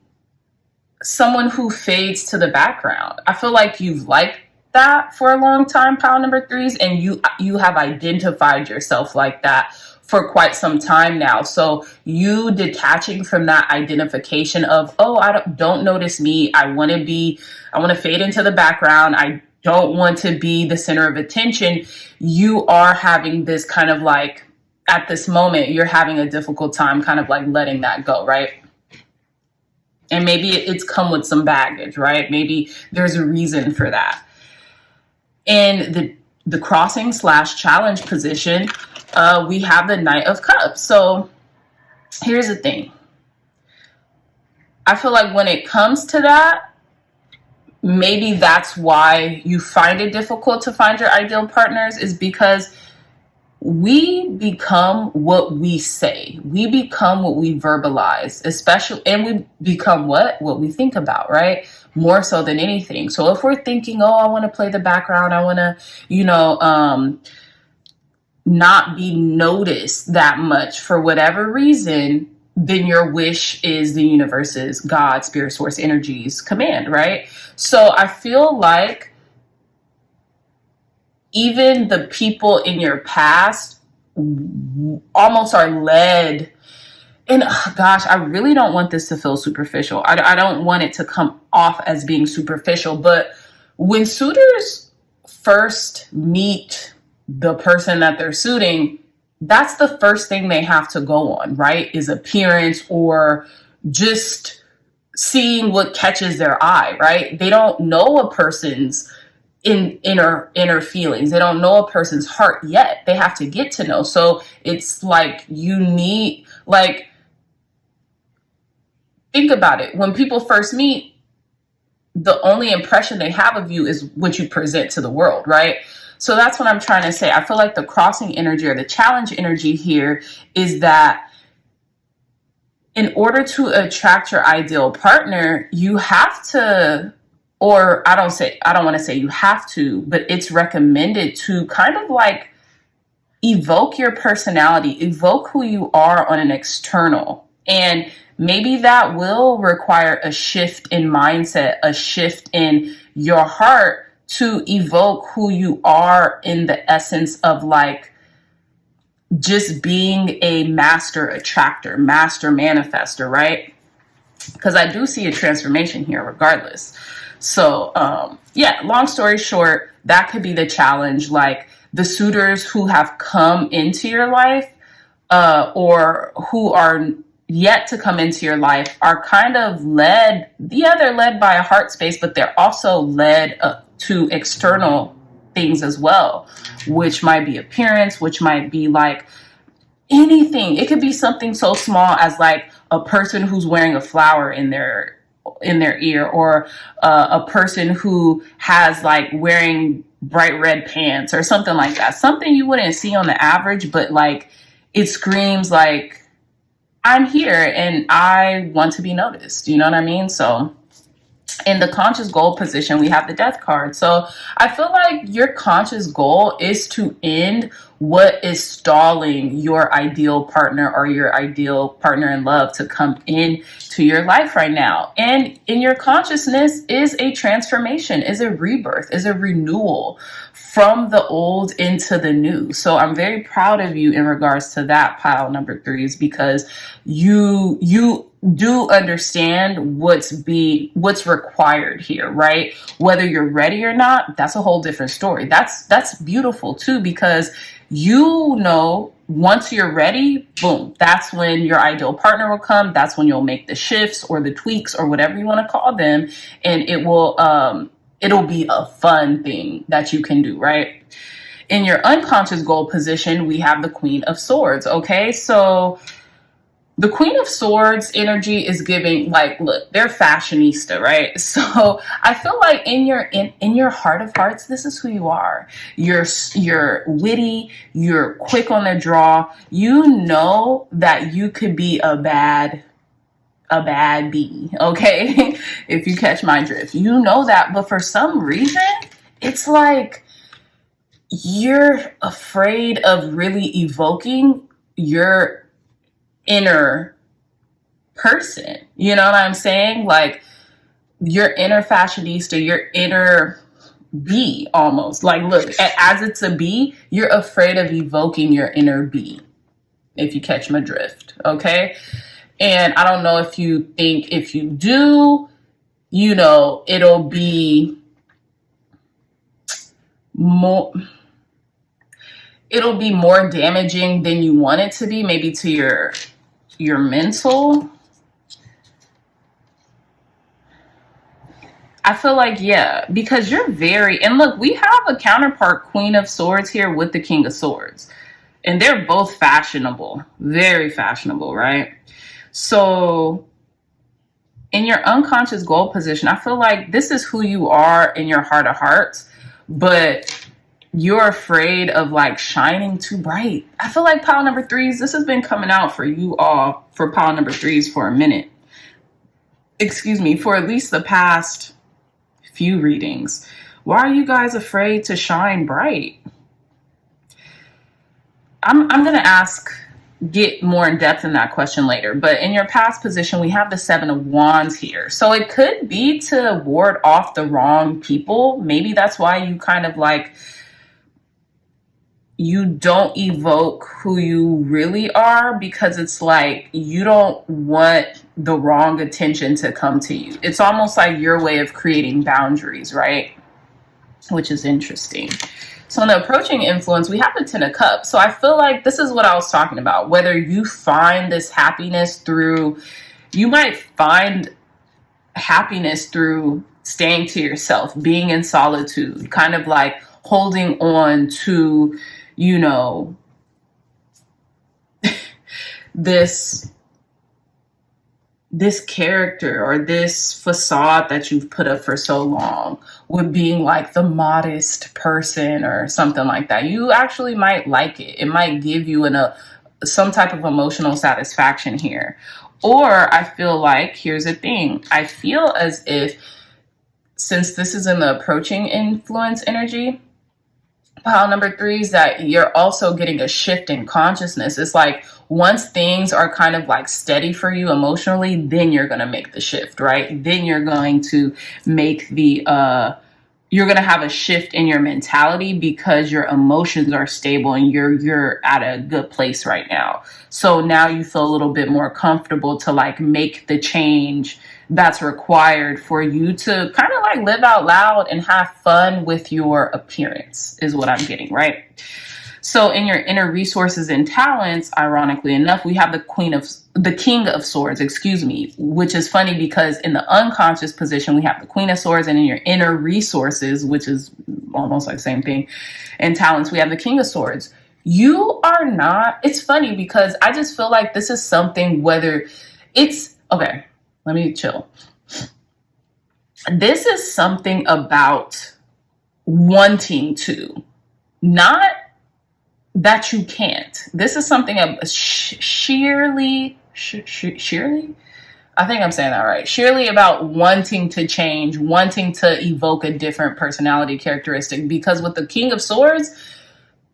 someone who fades to the background. I feel like you've liked that for a long time, pile number 3s, and you have identified yourself like that for quite some time now. So you detaching from that identification of, oh, don't notice me. I want to fade into the background. I don't want to be the center of attention. You are having this kind of like, at this moment, you're having a difficult time kind of like letting that go, right? And maybe it's come with some baggage, right? Maybe there's a reason for that. In the crossing / challenge position, we have the Knight of Cups. So here's the thing. I feel like when it comes to that, maybe that's why you find it difficult to find your ideal partners, is because we become what we say. We become what we verbalize, especially, and we become what we think about, right? More so than anything. So if we're thinking, oh, I want to play the background, I want to, you know, not be noticed that much for whatever reason, then your wish is the universe's, God, spirit, source, energies command, right? So I feel like even the people in your past almost are led. And gosh, I really don't want this to feel superficial. I don't want it to come off as being superficial. But when suitors first meet the person that they're suiting, that's the first thing they have to go on, right? Is appearance, or just seeing what catches their eye, right? They don't know a person's inner feelings. They don't know a person's heart yet. They have to get to know. So it's like you need, like, think about it. When people first meet, the only impression they have of you is what you present to the world, right? So that's what I'm trying to say. I feel like the crossing energy or the challenge energy here is that in order to attract your ideal partner, you have to, or I don't want to say you have to, but it's recommended to kind of like evoke your personality, evoke who you are on an external. And maybe that will require a shift in mindset, a shift in your heart to evoke who you are in the essence of like just being a master attractor, master manifester, right? Because I do see a transformation here regardless. So, yeah, long story short, that could be the challenge. Like the suitors who have come into your life or who are yet to come into your life are kind of led, yeah, they're led by a heart space, but they're also led to external things as well, which might be appearance, which might be like anything. It could be something so small as like a person who's wearing a flower in their ear, or a person who has like wearing bright red pants or something like that. Something you wouldn't see on the average, but like it screams like, I'm here and I want to be noticed. You know what I mean? So in the conscious goal position, we have the death card. So I feel like your conscious goal is to end what is stalling your ideal partner or your ideal partner in love to come in to your life right now. And in your consciousness is a transformation, is a rebirth, is a renewal from the old into the new. So I'm very proud of you in regards to that, pile number 3s, because you do understand what's required here, right? Whether you're ready or not, that's a whole different story. That's beautiful too, because you know, once you're ready, boom, that's when your ideal partner will come. That's when you'll make the shifts or the tweaks or whatever you want to call them. And it'll be a fun thing that you can do, right? In your unconscious goal position, we have the Queen of Swords. Okay. So the Queen of Swords energy is giving, like, look, they're fashionista, right? So I feel like in your heart of hearts, this is who you are. You're witty, you're quick on the draw. You know that you could be a bad bee, okay? If you catch my drift, you know that. But for some reason, it's like you're afraid of really evoking your inner person. You know what I'm saying? Like your inner fashionista, your inner bee almost. Like, look, as it's a bee, you're afraid of evoking your inner bee, if you catch my drift, okay? And I don't know if you think if you do, you know, it'll be more damaging than you want it to be, maybe to your mental. I feel like, yeah, because you're and look, we have a counterpart Queen of Swords here with the King of Swords, and they're both fashionable, very fashionable, right? So in your unconscious goal position, I feel like this is who you are in your heart of hearts, but you're afraid of like shining too bright. I feel like pile number 3s, this has been coming out for you all, for pile number 3s for a minute. Excuse me, for at least the past few readings. Why are you guys afraid to shine bright? I'm going to get more in depth in that question later, but in your past position, we have the 7 of Wands here. So it could be to ward off the wrong people. Maybe that's why you kind of like, you don't evoke who you really are, because it's like you don't want the wrong attention to come to you. It's almost like your way of creating boundaries, right? Which is interesting. So in the approaching influence, we have the 10 of Cups. So I feel like this is what I was talking about. Whether you find this happiness through, you might find happiness through staying to yourself, being in solitude, kind of like holding on to, you know, this character or this facade that you've put up for so long, with being like the modest person or something like that. You actually might like it. It might give you some type of emotional satisfaction here. Or I feel like, here's the thing, I feel as if, since this is in the approaching influence energy, pile number 3 is that you're also getting a shift in consciousness. It's like once things are kind of like steady for you emotionally, then you're going to make the shift, right? Then you're going to make you're going to have a shift in your mentality because your emotions are stable and you're at a good place right now. So now you feel a little bit more comfortable to like make the change that's required for you to kind of like live out loud and have fun with your appearance, is what I'm getting, right? So in your inner resources and talents, ironically enough, we have the King of Swords, which is funny because in the unconscious position, we have the Queen of Swords, and in your inner resources, which is almost like the same thing, and talents, we have the King of Swords. You are not, it's funny because I just feel like this is something, whether it's, okay, let me chill. This is something about wanting to, not that you can't. This is something sheerly, I think I'm saying that right. Sheerly about wanting to change, wanting to evoke a different personality characteristic. Because with the King of Swords,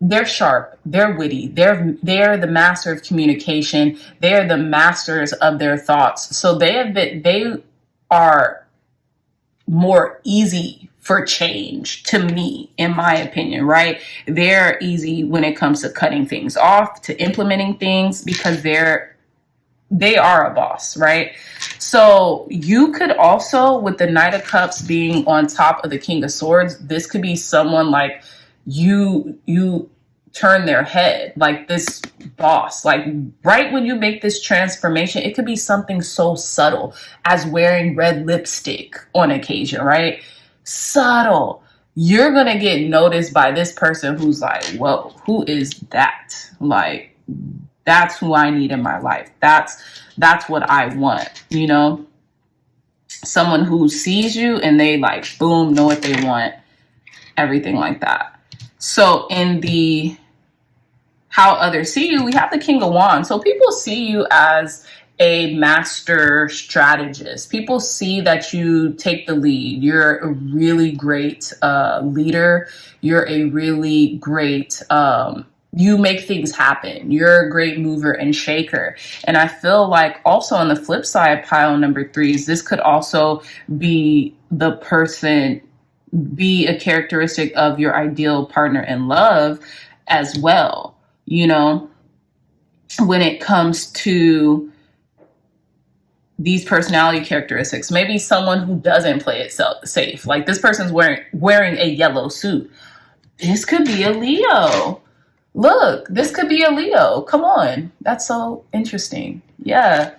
they're sharp, they're witty, they're the master of communication, they're the masters of their thoughts. So they are more easy for change to me, in my opinion, right? They're easy when it comes to cutting things off, to implementing things, because they are a boss, right? So you could also, with the Knight of Cups being on top of the King of Swords, this could be someone like you turn their head, like this boss, like right when you make this transformation. It could be something so subtle as wearing red lipstick on occasion, right? Subtle. You're gonna get noticed by this person who's like, whoa, who is that? Like, that's who I need in my life. That's what I want, you know? Someone who sees you and they like, boom, know what they want, everything like that. So in the how others see you, we have the King of Wands. So people see you as a master strategist. People see that you take the lead. You're a really great leader. You're a really great, you make things happen. You're a great mover and shaker. And I feel like also on the flip side, pile number 3 is this could also be a characteristic of your ideal partner in love as well. You know, when it comes to these personality characteristics, maybe someone who doesn't play it safe, like this person's wearing a yellow suit. This could be a Leo. Look, this could be a Leo. Come on. That's so interesting. Yeah.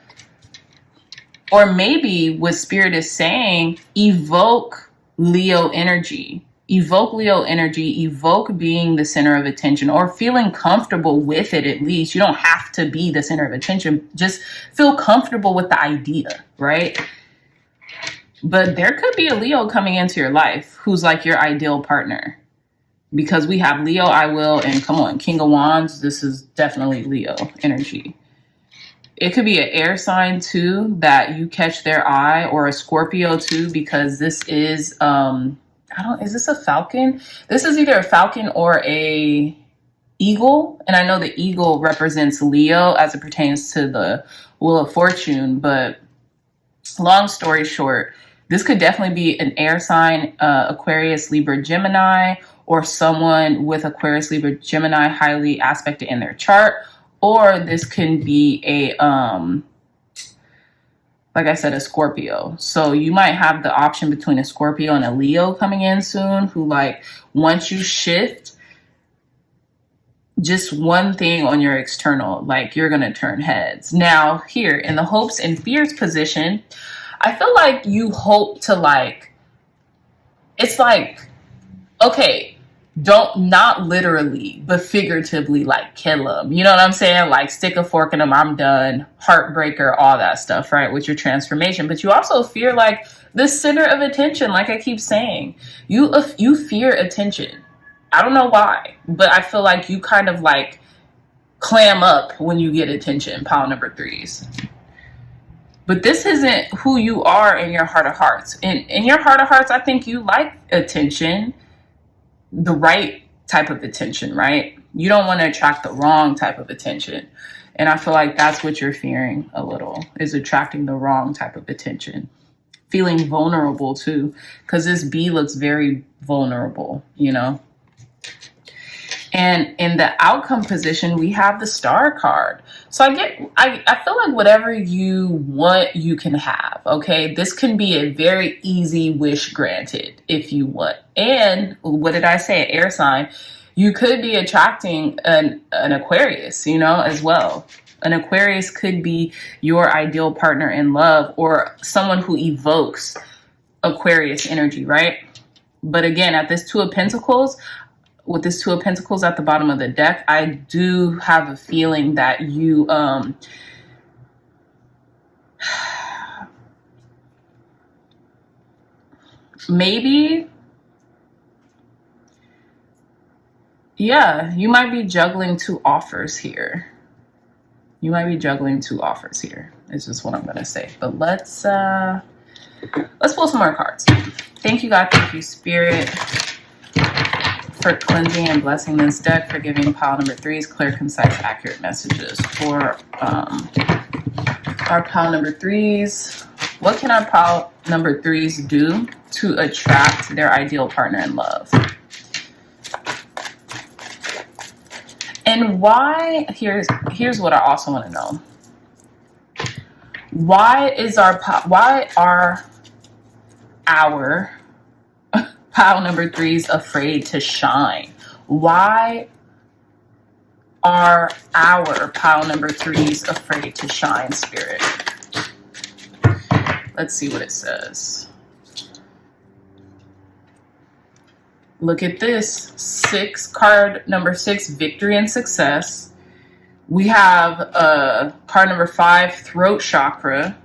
Or maybe what Spirit is saying, evoke Leo energy. Evoke Leo energy, evoke being the center of attention or feeling comfortable with it at least. You don't have to be the center of attention. Just feel comfortable with the idea, right? But there could be a Leo coming into your life who's like your ideal partner. Because we have Leo, I will, and come on, King of Wands, this is definitely Leo energy. It could be an air sign too that you catch their eye, or a Scorpio too, because this is, is this a falcon? This is either a falcon or a eagle. And I know the eagle represents Leo as it pertains to the Wheel of Fortune. But long story short, this could definitely be an air sign, Aquarius, Libra, Gemini, or someone with Aquarius, Libra, Gemini highly aspected in their chart. Or this can be like I said, a Scorpio. So you might have the option between a Scorpio and a Leo coming in soon, who like, once you shift just one thing on your external, like you're going to turn heads. Now here in the hopes and fears position, I feel like you hope to like, it's like, okay, not literally, but figuratively, like kill them. You know what I'm saying? Like stick a fork in them, I'm done, heartbreaker, all that stuff, right? With your transformation. But you also fear like the center of attention, like I keep saying. You fear attention. I don't know why, but I feel like you kind of like clam up when you get attention, pile number threes. But this isn't who you are in your heart of hearts. In your heart of hearts, I think you like attention, the right type of attention, right? You don't want to attract the wrong type of attention. And I feel like that's what you're fearing a little, is attracting the wrong type of attention. Feeling vulnerable too, because this B looks very vulnerable, you know? And in the outcome position, we have the Star card. So I feel like whatever you want, you can have, okay? This can be a very easy wish granted if you want. And what did I say? An air sign. You could be attracting an Aquarius, you know, as well. An Aquarius could be your ideal partner in love, or someone who evokes Aquarius energy, right? But again, at this Two of Pentacles, with this Two of Pentacles at the bottom of the deck, I do have a feeling that you maybe, yeah, you might be juggling two offers here. You might be juggling two offers here. Is just what I'm gonna say. But let's pull some more cards. Thank you, God. Thank you, Spirit, for cleansing and blessing this deck, for giving pile number threes clear, concise, accurate messages for our pile number threes. What can our pile number threes do to attract their ideal partner in love? And why, here's what I also want to know. Why are our pile number threes afraid to shine? Why are our pile number threes afraid to shine, Spirit? Let's see what it says. Look at this. Card number 6, victory and success. We have card number 5, throat chakra.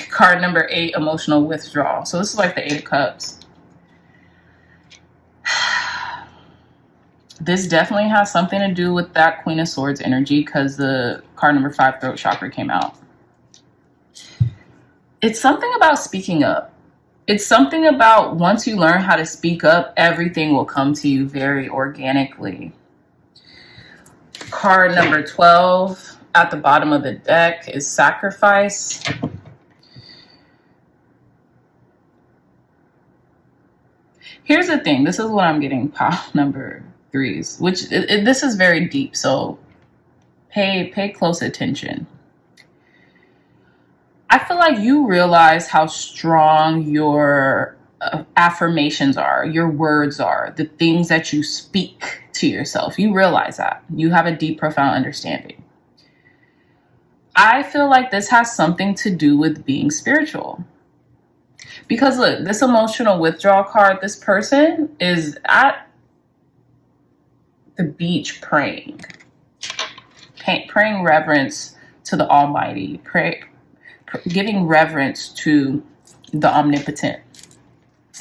Card number 8, emotional withdrawal. So this is like the 8 of Cups. This definitely has something to do with that Queen of Swords energy, because the card number 5, throat chakra, came out. It's something about speaking up. It's something about once you learn how to speak up, everything will come to you very organically. Card number 12 at the bottom of the deck is sacrifice. Here's the thing. This is what I'm getting, pile number threes, which this is very deep. So pay close attention. I feel like you realize how strong your affirmations are, your words are, the things that you speak to yourself. You realize that. You have a deep, profound understanding. I feel like this has something to do with being spiritual. Because look, this emotional withdrawal card, this person is at the beach praying reverence to the Almighty, giving reverence to the Omnipotent.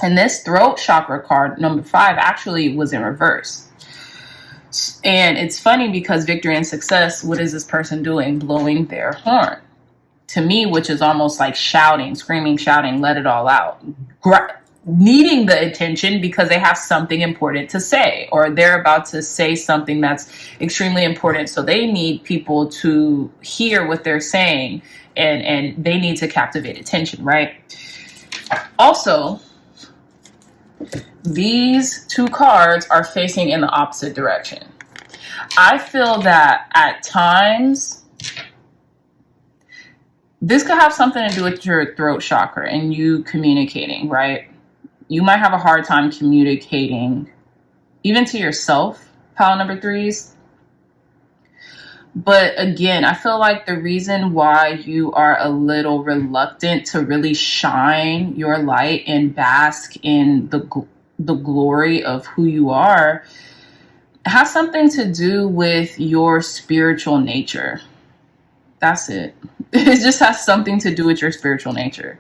And this throat chakra card, number 5, actually was in reverse. And it's funny because victory and success, what is this person doing? Blowing their horn. To me, which is almost like shouting, screaming, shouting, let it all out. Needing the attention because they have something important to say, or they're about to say something that's extremely important. So they need people to hear what they're saying, and they need to captivate attention, right? Also, these two cards are facing in the opposite direction. I feel that at times, this could have something to do with your throat chakra and you communicating, right? You might have a hard time communicating even to yourself, pile number threes. But again, I feel like the reason why you are a little reluctant to really shine your light and bask in the glory of who you are has something to do with your spiritual nature. That's it. It just has something to do with your spiritual nature,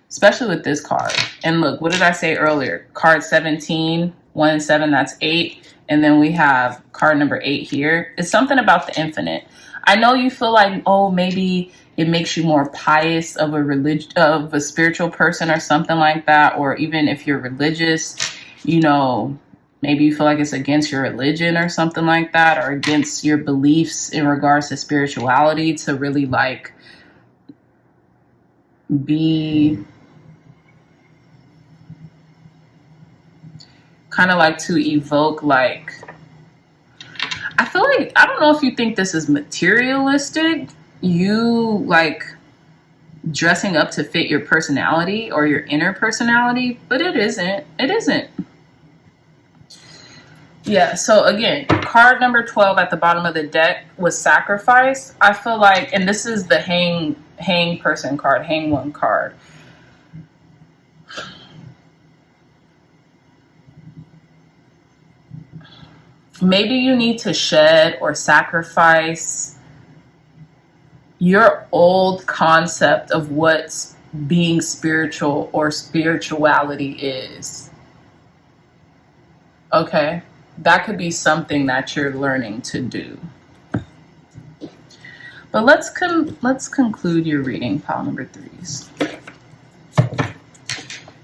especially with this card. And look, what did I say earlier? Card 17, 1 and 7, that's 8. And then we have card number 8 here. It's something about the infinite. I know you feel like, oh, maybe it makes you more pious of a spiritual person or something like that. Or even if you're religious, you know, maybe you feel like it's against your religion or something like that, or against your beliefs in regards to spirituality, to really like be kind of like to evoke, like, I feel like, I don't know if you think this is materialistic, you like dressing up to fit your personality or your inner personality, but it isn't. It isn't. Yeah, so again, card number 12 at the bottom of the deck was sacrifice. I feel like, and this is the hang person card, hang one card. Maybe you need to shed or sacrifice your old concept of what being spiritual or spirituality is. Okay? That could be something that you're learning to do. But let's conclude your reading, pile number 3s.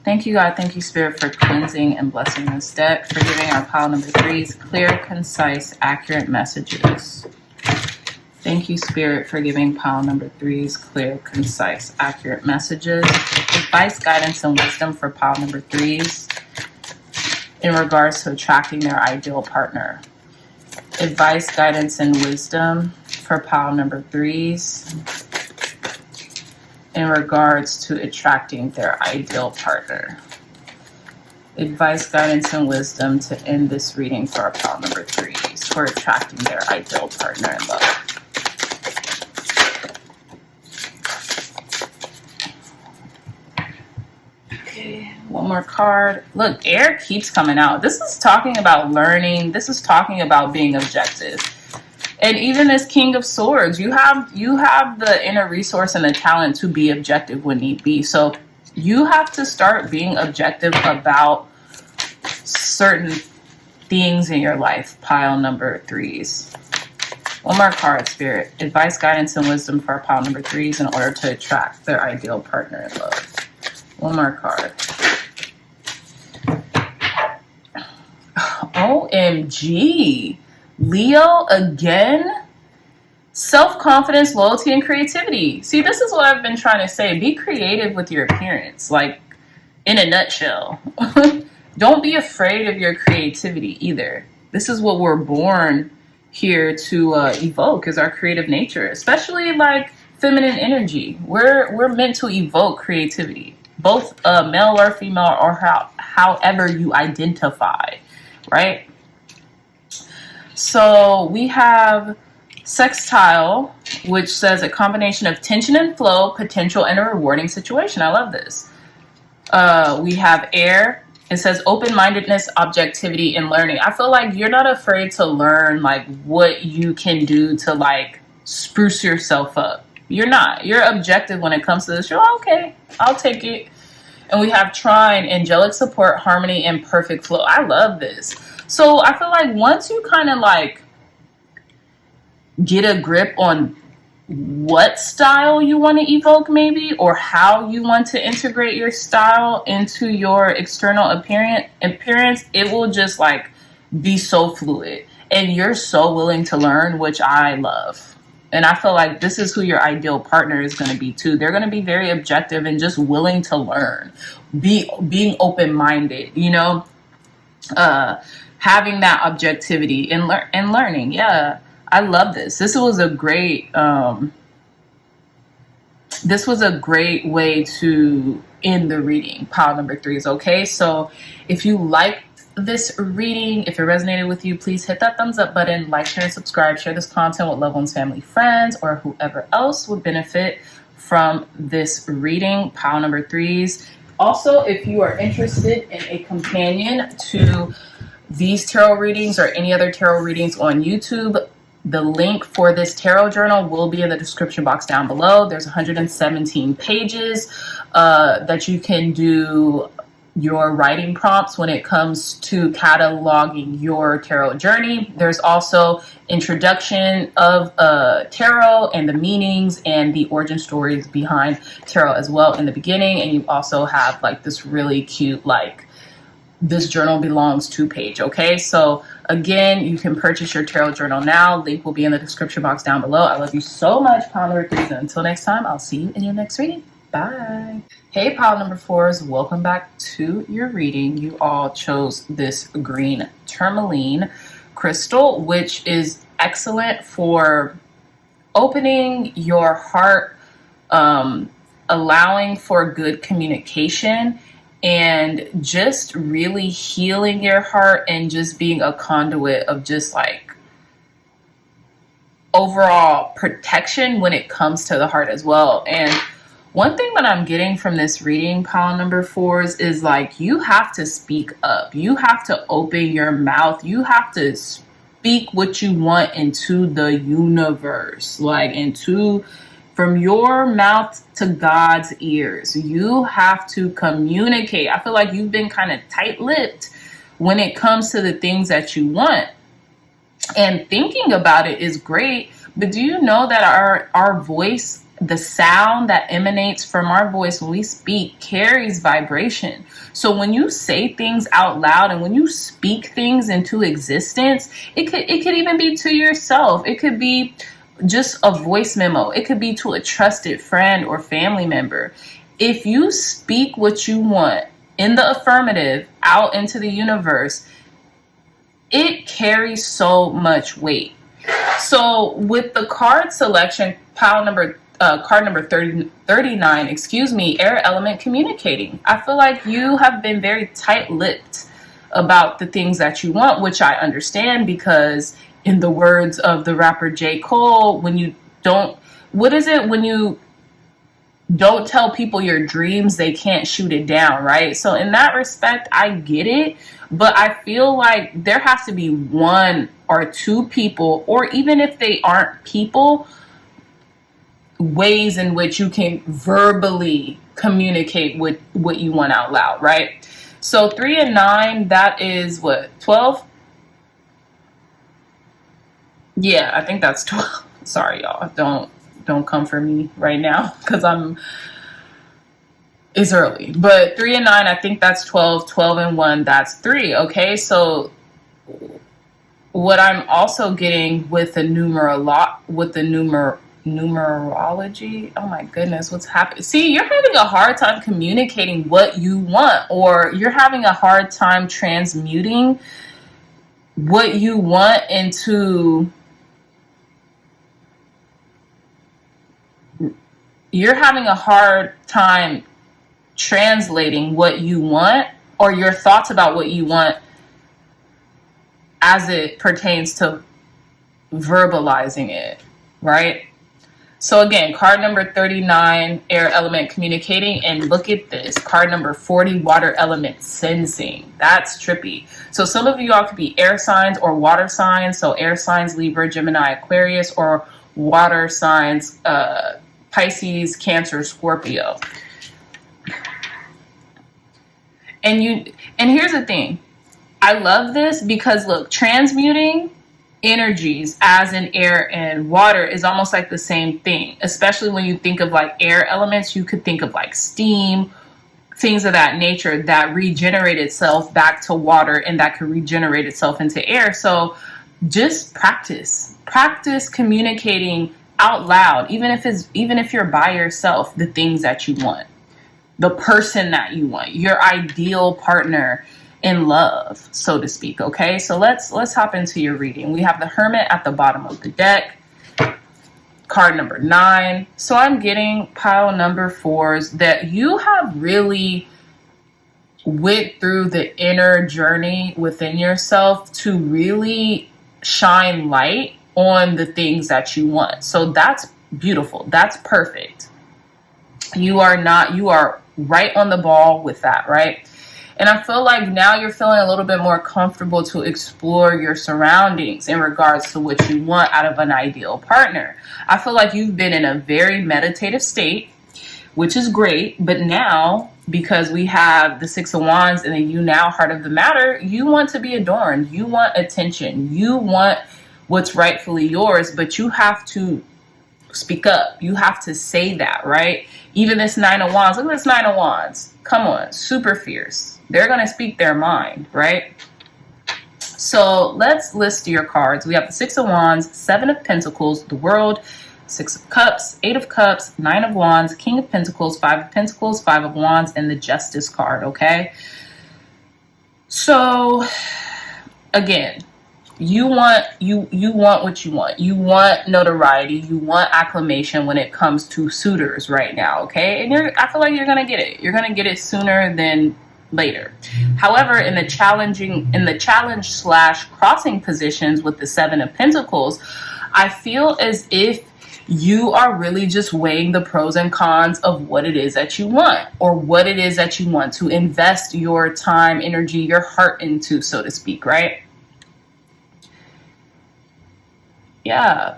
Thank you, God. Thank you, Spirit, for cleansing and blessing this deck, for giving our pile number 3s clear, concise, accurate messages. Thank you, Spirit, for giving pile number 3s clear, concise, accurate messages. Advice, guidance, and wisdom for pile number 3s in regards to attracting their ideal partner. Advice, guidance, and wisdom for pile number 3s in regards to attracting their ideal partner. Advice, guidance, and wisdom to end this reading for our pile number 3s for attracting their ideal partner in love. One more card. Look, air keeps coming out. This is talking about learning. This is talking about being objective. And even as King of Swords, you have the inner resource and the talent to be objective when need be. So you have to start being objective about certain things in your life, pile number 3s. One more card, Spirit. Advice, guidance, and wisdom for pile number 3s in order to attract their ideal partner in love. One more card. OMG. Leo again? Self-confidence, loyalty, and creativity. See, this is what I've been trying to say. Be creative with your appearance, like in a nutshell. Don't be afraid of your creativity either. This is what we're born here to evoke, is our creative nature, especially like feminine energy. We're meant to evoke creativity, both male or female, or however you identify, right? So we have sextile, which says a combination of tension and flow, potential, and a rewarding situation. I love this. We have air. It says open-mindedness, objectivity, and learning. I feel like you're not afraid to learn like what you can do to like spruce yourself up. You're not. You're objective when it comes to this. You're like, okay, I'll take it. And we have trine, angelic support, harmony, and perfect flow. I love this. So I feel like once you kind of like get a grip on what style you want to evoke maybe, or how you want to integrate your style into your external appearance, it will just like be so fluid. And you're so willing to learn, which I love. And I feel like this is who your ideal partner is going to be too. They're going to be very objective and just willing to learn, being open-minded, you know, having that objectivity and learning. Yeah, I love this. This was a great way to end the reading, pile number 3s. Okay, so if you liked this reading, if it resonated with you, please hit that thumbs up button, like, share, and subscribe. Share this content with loved ones, family, friends, or whoever else would benefit from this reading, pile number 3s. Also, if you are interested in a companion to these tarot readings or any other tarot readings on YouTube, The link for this tarot journal will be in the description box down below. There's 117 pages that you can do your writing prompts when it comes to cataloging your tarot journey. There's also introduction of tarot and the meanings and the origin stories behind tarot as well in the beginning. And you also have like this really cute, like, this journal belongs to page. Okay, so again, you can purchase your tarot journal now. Link will be in the description box down below. I love you so much, pile number 3s. And until next time, I'll see you in your next reading. Bye. Hey, pile number 4s, welcome back to your reading. You all chose this green tourmaline crystal, which is excellent for opening your heart, allowing for good communication, and just really healing your heart and just being a conduit of just like overall protection when it comes to the heart as well. And one thing that I'm getting from this reading, pile number 4s, is like, you have to speak up. You have to open your mouth. You have to speak what you want into the universe, like from your mouth to God's ears. You have to communicate. I feel like you've been kind of tight-lipped when it comes to the things that you want. And thinking about it is great, but do you know that our voice, the sound that emanates from our voice when we speak, carries vibration? So when you say things out loud and when you speak things into existence, it could even be to yourself. It could be just a voice memo. It could be to a trusted friend or family member. If you speak what you want in the affirmative out into the universe, it carries so much weight. So with the card selection, card number 39, air element communicating. I feel like you have been very tight-lipped about the things that you want, which I understand, because in the words of the rapper J. Cole, when you don't tell people your dreams, they can't shoot it down, right? So in that respect, I get it, but I feel like there has to be one or two people, or even if they aren't people, ways in which you can verbally communicate with what you want out loud, right? So 3 and 9, that is what, 12? Yeah, I think that's 12. Sorry, y'all. Don't come for me right now because it's early. But 3 and 9, I think that's 12. 12 and 1, that's 3. Okay, so what I'm also getting with the numerology, oh my goodness, what's happening? See, you're having a hard time communicating what you want, or you're having a hard time transmuting what you want into, you're having a hard time translating what you want or your thoughts about what you want as it pertains to verbalizing it, right? So again, card number 39, air element communicating, and look at this, card number 40, water element sensing. That's trippy. So some of you all could be air signs or water signs. So air signs, Libra, Gemini, Aquarius, or water signs, Pisces, Cancer, Scorpio. And here's the thing. I love this because look, transmuting energies as in air and water is almost like the same thing. Especially when you think of like air elements, you could think of like steam, things of that nature that regenerate itself back to water and that could regenerate itself into air. So just practice communicating out loud, even if you're by yourself, the things that you want, the person that you want, your ideal partner in love, so to speak. Okay, so let's hop into your reading. We have the Hermit at the bottom of the deck, card number 9. So I'm getting, pile number 4s, that you have really went through the inner journey within yourself to really shine light on the things that you want. So that's beautiful. That's perfect. You are right on the ball with that, right? And I feel like now you're feeling a little bit more comfortable to explore your surroundings in regards to what you want out of an ideal partner. I feel like you've been in a very meditative state, which is great. But now, because we have the Six of Wands and the you now heart of the matter, you want to be adorned. You want attention. You want what's rightfully yours, but you have to speak up. You have to say that, right? Even this Nine of Wands, look at this Nine of Wands. Come on, super fierce. They're going to speak their mind, right? So let's list your cards. We have the Six of Wands, Seven of Pentacles, the World, Six of Cups, Eight of Cups, Nine of Wands, King of Pentacles, Five of Pentacles, Five of Wands, and the Justice card, okay? So, again, you want what you want. You want notoriety. You want acclamation when it comes to suitors right now, okay? And I feel like you're gonna get it. You're gonna get it sooner than later. However, in the challenge slash crossing positions with the Seven of Pentacles, I feel as if you are really just weighing the pros and cons of what it is that you want, or what it is that you want to invest your time, energy, your heart into, so to speak, right? Yeah.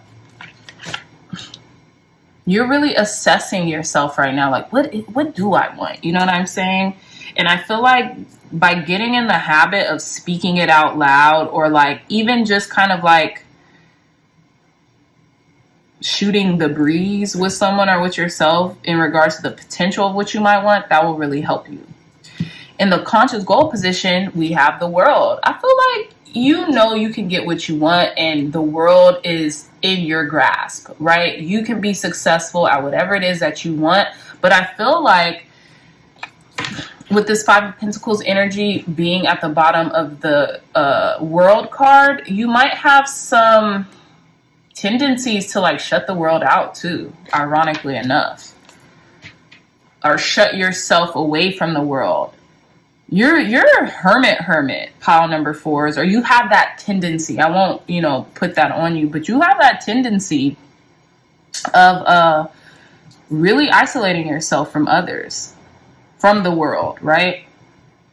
You're really assessing yourself right now. Like, what do I want? You know what I'm saying? And I feel like by getting in the habit of speaking it out loud, or like even just kind of like shooting the breeze with someone or with yourself in regards to the potential of what you might want, that will really help you. In the conscious goal position, we have the World. I feel like you know you can get what you want, and the world is in your grasp, right? You can be successful at whatever it is that you want. But I feel like with this Five of Pentacles energy being at the bottom of the World card, you might have some tendencies to like shut the world out too, ironically enough, or shut yourself away from the world. You're a hermit, pile number 4s, or you have that tendency. I won't, put that on you, but you have that tendency of really isolating yourself from others, from the world, right?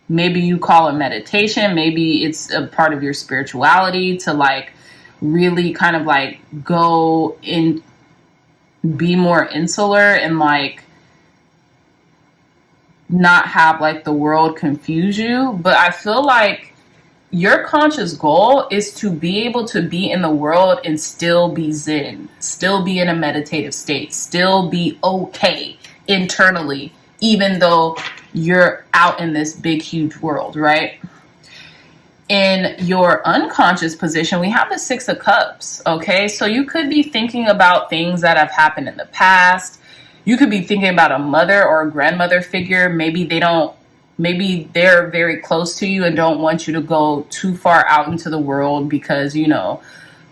Maybe you call it meditation. Maybe it's a part of your spirituality to like really kind of like go in, be more insular and like not have like the world confuse you. But I feel like your conscious goal is to be able to be in the world and still be zen, still be in a meditative state, still be okay internally, even though you're out in this big, huge world, right? In your unconscious position, we have the Six of Cups, okay? So you could be thinking about things that have happened in the past. You could be thinking about a mother or a grandmother figure. Maybe they're very close to you and don't want you to go too far out into the world because,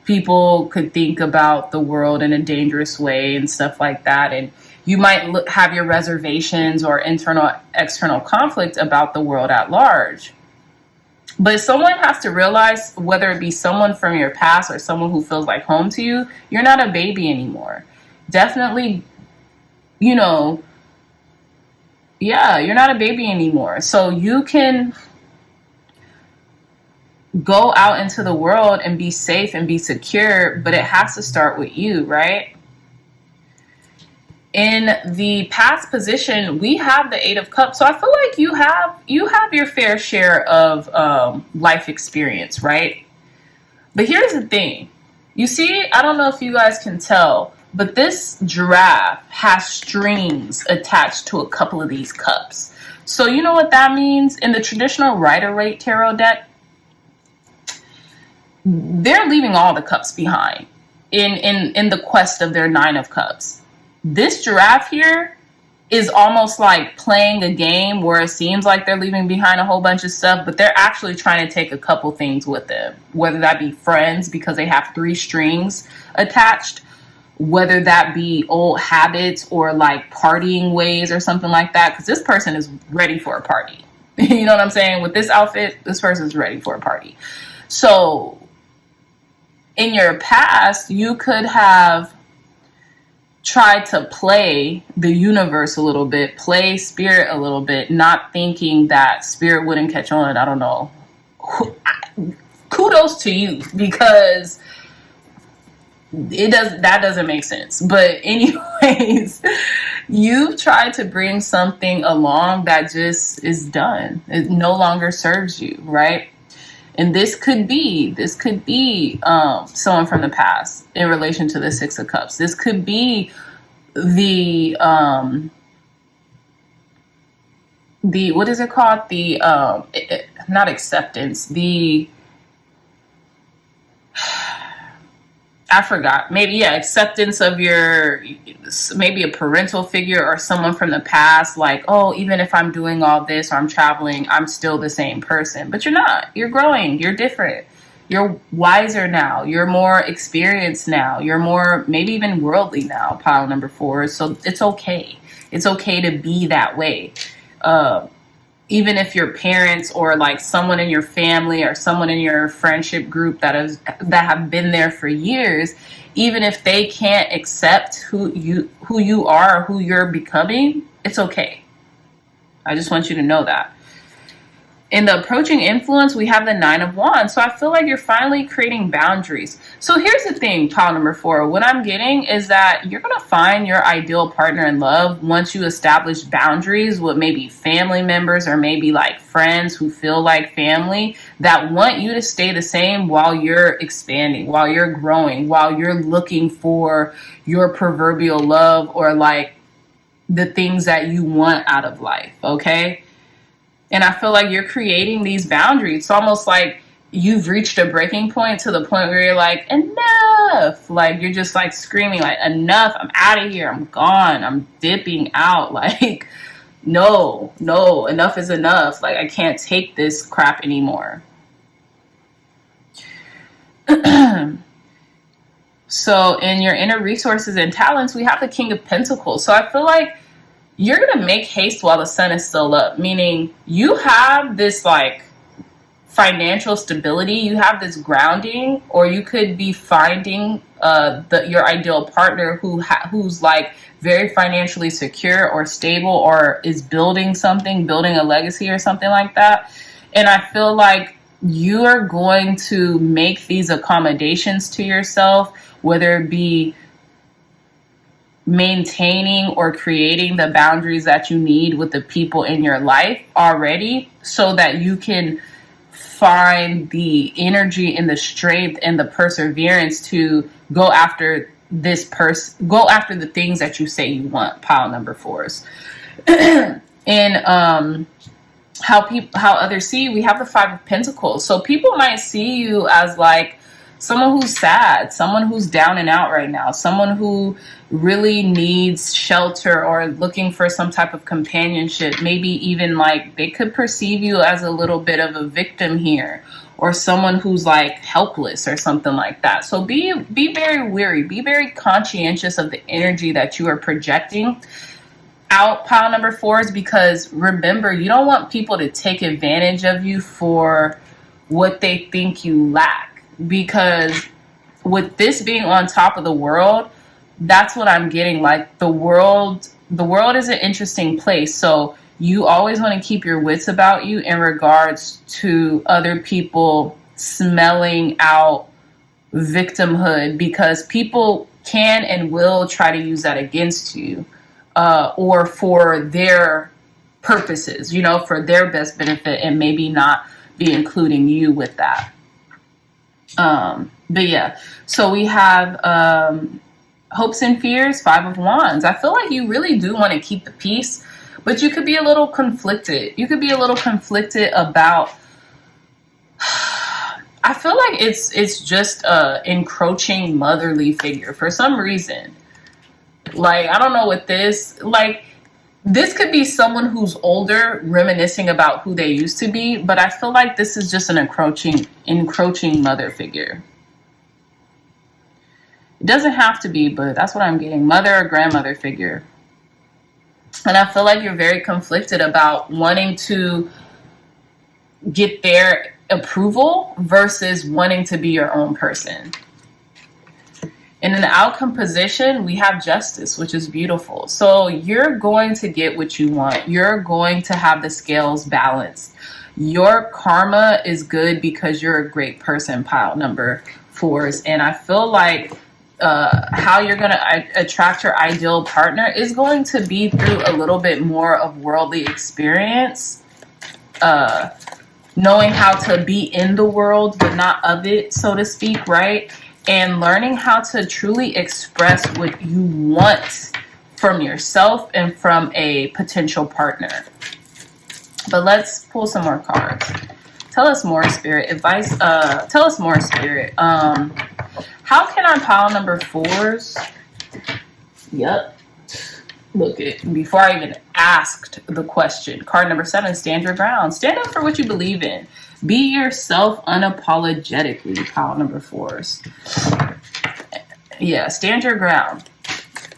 people could think about the world in a dangerous way and stuff like that. And you might have your reservations or external conflict about the world at large. But someone has to realize, whether it be someone from your past or someone who feels like home to you, you're not a baby anymore. Definitely, you're not a baby anymore. So you can go out into the world and be safe and be secure, but it has to start with you, right? In the past position, we have the Eight of Cups. So I feel like you have your fair share of life experience, right? But here's the thing. You see, I don't know if you guys can tell, but this giraffe has strings attached to a couple of these cups. So you know what that means? In the traditional Rider-Waite tarot deck, they're leaving all the cups behind in the quest of their Nine of Cups. This giraffe here is almost like playing a game where it seems like they're leaving behind a whole bunch of stuff, but they're actually trying to take a couple things with them, whether that be friends because they have 3 strings attached, whether that be old habits or like partying ways or something like that, because this person is ready for a party. You know what I'm saying? With this outfit, this person's ready for a party. So in your past, you could have try to play the universe a little bit, play spirit a little bit, not thinking that spirit wouldn't catch on. I don't know. Kudos to you, because that doesn't make sense. But anyways, you've tried to bring something along that just is done. It no longer serves you, right? And this could be someone from the past in relation to the Six of Cups. This could be the what is it called? The not acceptance. I forgot. Maybe, yeah, acceptance of maybe a parental figure or someone from the past. Like, oh, even if I'm doing all this or I'm traveling, I'm still the same person. But you're not. You're growing. You're different. You're wiser now. You're more experienced now. You're more, maybe even worldly now, pile number 4. So it's okay. It's okay to be that way. Even if your parents or like someone in your family or someone in your friendship group that have been there for years, even if they can't accept who you are, who you're becoming, it's okay. I just want you to know that. In the approaching influence, we have the 9 of Wands. So I feel like you're finally creating boundaries. So here's the thing, pile number 4. What I'm getting is that you're going to find your ideal partner in love once you establish boundaries with maybe family members or maybe like friends who feel like family that want you to stay the same while you're expanding, while you're growing, while you're looking for your proverbial love or like the things that you want out of life, okay? And I feel like you're creating these boundaries. It's almost like you've reached a breaking point to the point where you're like, enough. Like, you're just like screaming, like, enough. I'm out of here. I'm gone. I'm dipping out. Like, no, enough is enough. Like, I can't take this crap anymore. So in your inner resources and talents, we have the King of Pentacles. So I feel like you're going to make haste while the sun is still up, meaning you have this like financial stability, you have this grounding, or you could be finding your ideal partner who's like very financially secure or stable or is building something, building a legacy or something like that. And I feel like you are going to make these accommodations to yourself, whether it be maintaining or creating the boundaries that you need with the people in your life already, so that you can find the energy and the strength and the perseverance to go after go after the things that you say you want, pile number 4s. And how others see you, we have the 5 of Pentacles. So people might see you as like someone who's sad, someone who's down and out right now, someone who really needs shelter or looking for some type of companionship. Maybe even like they could perceive you as a little bit of a victim here, or someone who's like helpless or something like that. So be very wary, be very conscientious of the energy that you are projecting out, pile number 4s, because remember, you don't want people to take advantage of you for what they think you lack. Because with this being on top of the world, that's what I'm getting. Like the world is an interesting place. So you always want to keep your wits about you in regards to other people smelling out victimhood, because people can and will try to use that against you, or for their purposes, for their best benefit, and maybe not be including you with that. But yeah, so we have hopes and fears, 5 of Wands. I feel like you really do want to keep the peace, but you could be a little conflicted. You could be a little conflicted about, I feel like it's just a encroaching motherly figure for some reason. Like, I don't know what this, like, this could be someone who's older reminiscing about who they used to be, but I feel like this is just an encroaching mother figure. It doesn't have to be, but that's what I'm getting. Mother or grandmother figure. And I feel like you're very conflicted about wanting to get their approval versus wanting to be your own person. And in the outcome position, we have justice, which is beautiful. So you're going to get what you want. You're going to have the scales balanced. Your karma is good because you're a great person, pile number 4s. And I feel like how you're going to attract your ideal partner is going to be through a little bit more of worldly experience, knowing how to be in the world but not of it, so to speak, right? And learning how to truly express what you want from yourself and from a potential partner. But let's pull some more cards. Tell us more, Spirit. Advice. Tell us more, Spirit. How can our pile number 4s? Yep. Look at, before I even asked the question, card number 7, stand your ground. Stand up for what you believe in. Be yourself unapologetically, pile number 4s. Yeah, stand your ground.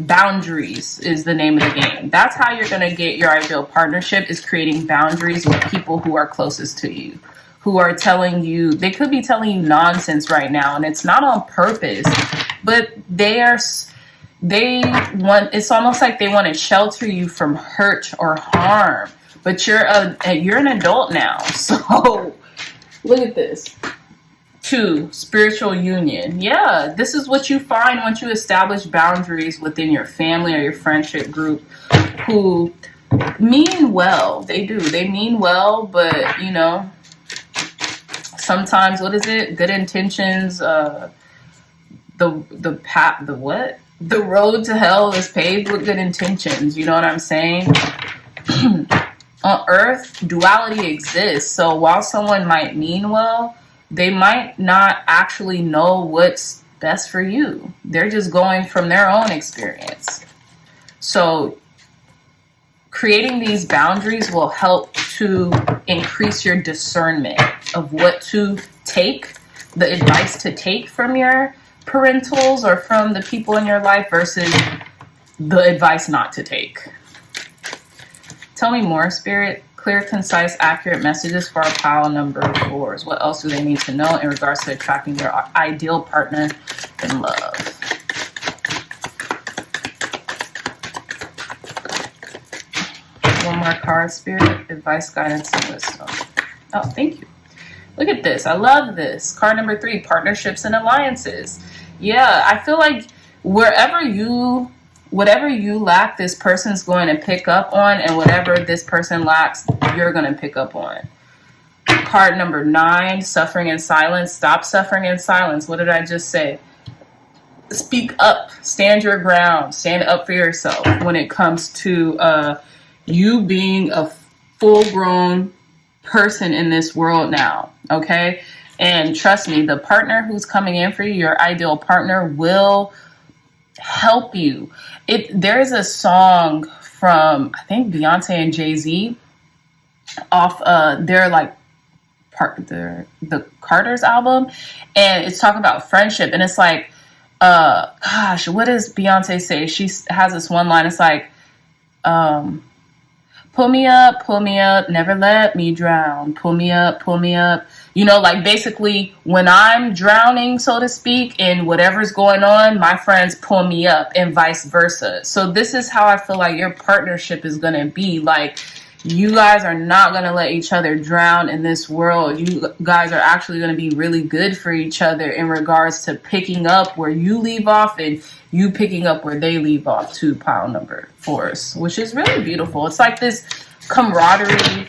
Boundaries is the name of the game. That's how you're going to get your ideal partnership, is creating boundaries with people who are closest to you, who are telling you, they could be telling you nonsense right now, and it's not on purpose, but it's almost like they want to shelter you from hurt or harm, but you're an adult now. So look at this. 2, spiritual union. Yeah, this is what you find once you establish boundaries within your family or your friendship group, who mean well. They do. They mean well, but you know, sometimes, what is it? Good intentions. The road to hell is paved with good intentions. You know what I'm saying? On earth, duality exists. So while someone might mean well, they might not actually know what's best for you. They're just going from their own experience. So creating these boundaries will help to increase your discernment of what to take, the advice to take from your parentals or from the people in your life versus the advice not to take. Tell me more, Spirit. Clear, concise, accurate messages for our pile number 4s. What else do they need to know in regards to attracting their ideal partner in love? One more card, Spirit. Advice, guidance, and wisdom. Oh, thank you. Look at this. I love this. Card number 3, partnerships and alliances. Yeah, I feel like whatever you lack, this person's going to pick up on, and whatever this person lacks, you're going to pick up on. Card number 9, suffering in silence. Stop suffering in silence. What did I just say? Speak up. Stand your ground. Stand up for yourself when it comes to you being a full-grown person in this world now, okay? And trust me, the partner who's coming in for you, your ideal partner, will help you. There's a song from, I think, Beyonce and Jay-Z off the Carter's album, and it's talking about friendship, and it's like, gosh, what does Beyonce say? She has this one line, it's like, pull me up, never let me drown. Pull me up. You know, like basically when I'm drowning, so to speak, in whatever's going on, my friends pull me up and vice versa. So this is how I feel like your partnership is going to be. Like, you guys are not going to let each other drown in this world. You guys are actually going to be really good for each other in regards to picking up where you leave off and you picking up where they leave off to pile number 4s, which is really beautiful. It's like this camaraderie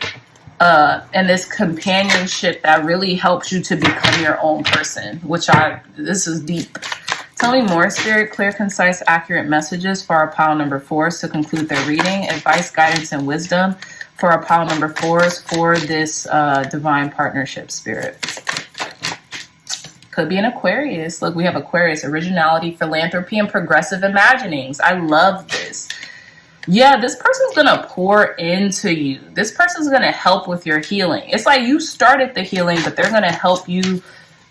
and this companionship that really helps you to become your own person, this is deep. Tell me more, Spirit. Clear, concise, accurate messages for our pile number 4s to conclude their reading. Advice, guidance, and wisdom for our pile number 4s for this divine partnership, Spirit. Could be an Aquarius. Look, we have Aquarius, originality, philanthropy, and progressive imaginings. I love this. Yeah, this person's going to pour into you. This person's going to help with your healing. It's like you started the healing, but they're going to help you.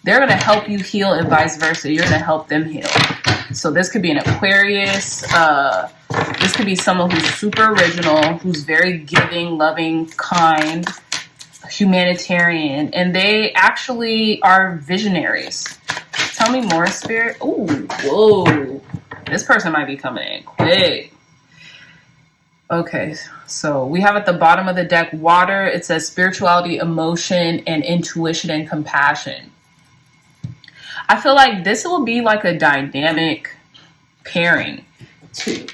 They're going to help you heal and vice versa. You're going to help them heal. So this could be an Aquarius. This could be someone who's super original, who's very giving, loving, kind, humanitarian, and they actually are visionaries. Tell Tell me more, Spirit. Ooh, whoa. This person might be coming in quick. Okay, so we have at the bottom of the deck water. It says spirituality, emotion, and intuition and compassion. I feel like this will be like a dynamic pairing too.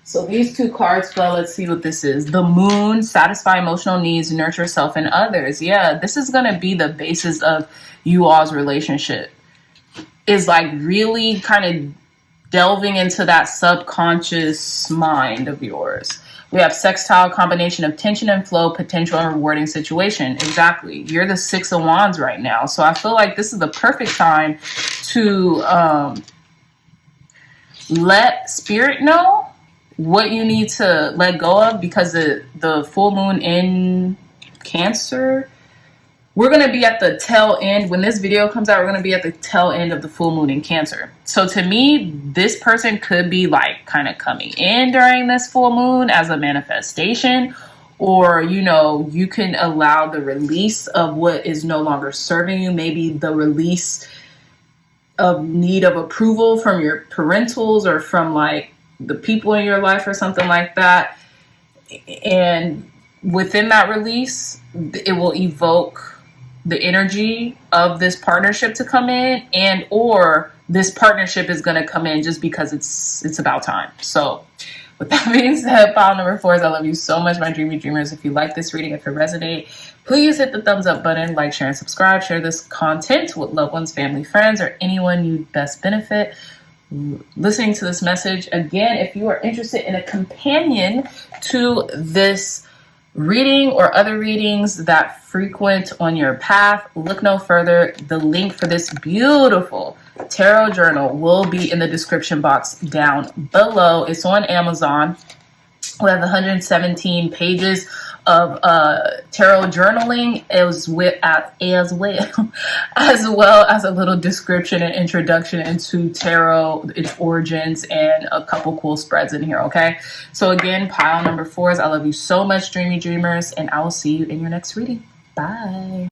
So these two cards fell. Let's see what this is. The moon, satisfy emotional needs, nurture self and others. Yeah, this is going to be the basis of you all's relationship. Is like really kind of delving into that subconscious mind of yours. We have sextile, combination of tension and flow, potential and rewarding situation. Exactly. You're the 6 of Wands right now. So I feel like this is the perfect time to let spirit know what you need to let go of, because the full moon in Cancer, we're going to be at the tail end. When this video comes out, we're going to be at the tail end of the full moon in Cancer. So to me, this person could be like kind of coming in during this full moon as a manifestation, or, you know, you can allow the release of what is no longer serving you. Maybe the release of need of approval from your parentals or from like the people in your life or something like that. And within that release, it will evoke the energy of this partnership to come in, and or this partnership is going to come in just because it's about time. So with that being said, pile number 4 is I love you so much, my dreamy dreamers. If you like this reading, if it resonates, please hit the thumbs up button, like, share, and subscribe. Share this content with loved ones, family, friends, or anyone you best benefit listening to this message. Again, if you are interested in a companion to this reading or other readings that frequent on your path, look no further. The link for this beautiful tarot journal will be in the description box down below. It's on Amazon. We have 117 pages of tarot journaling as well as a little description and introduction into tarot, its origins, and a couple cool spreads in here. Okay, so again, pile number 4 is I love you so much, dreamy dreamers, and I will see you in your next reading. Bye.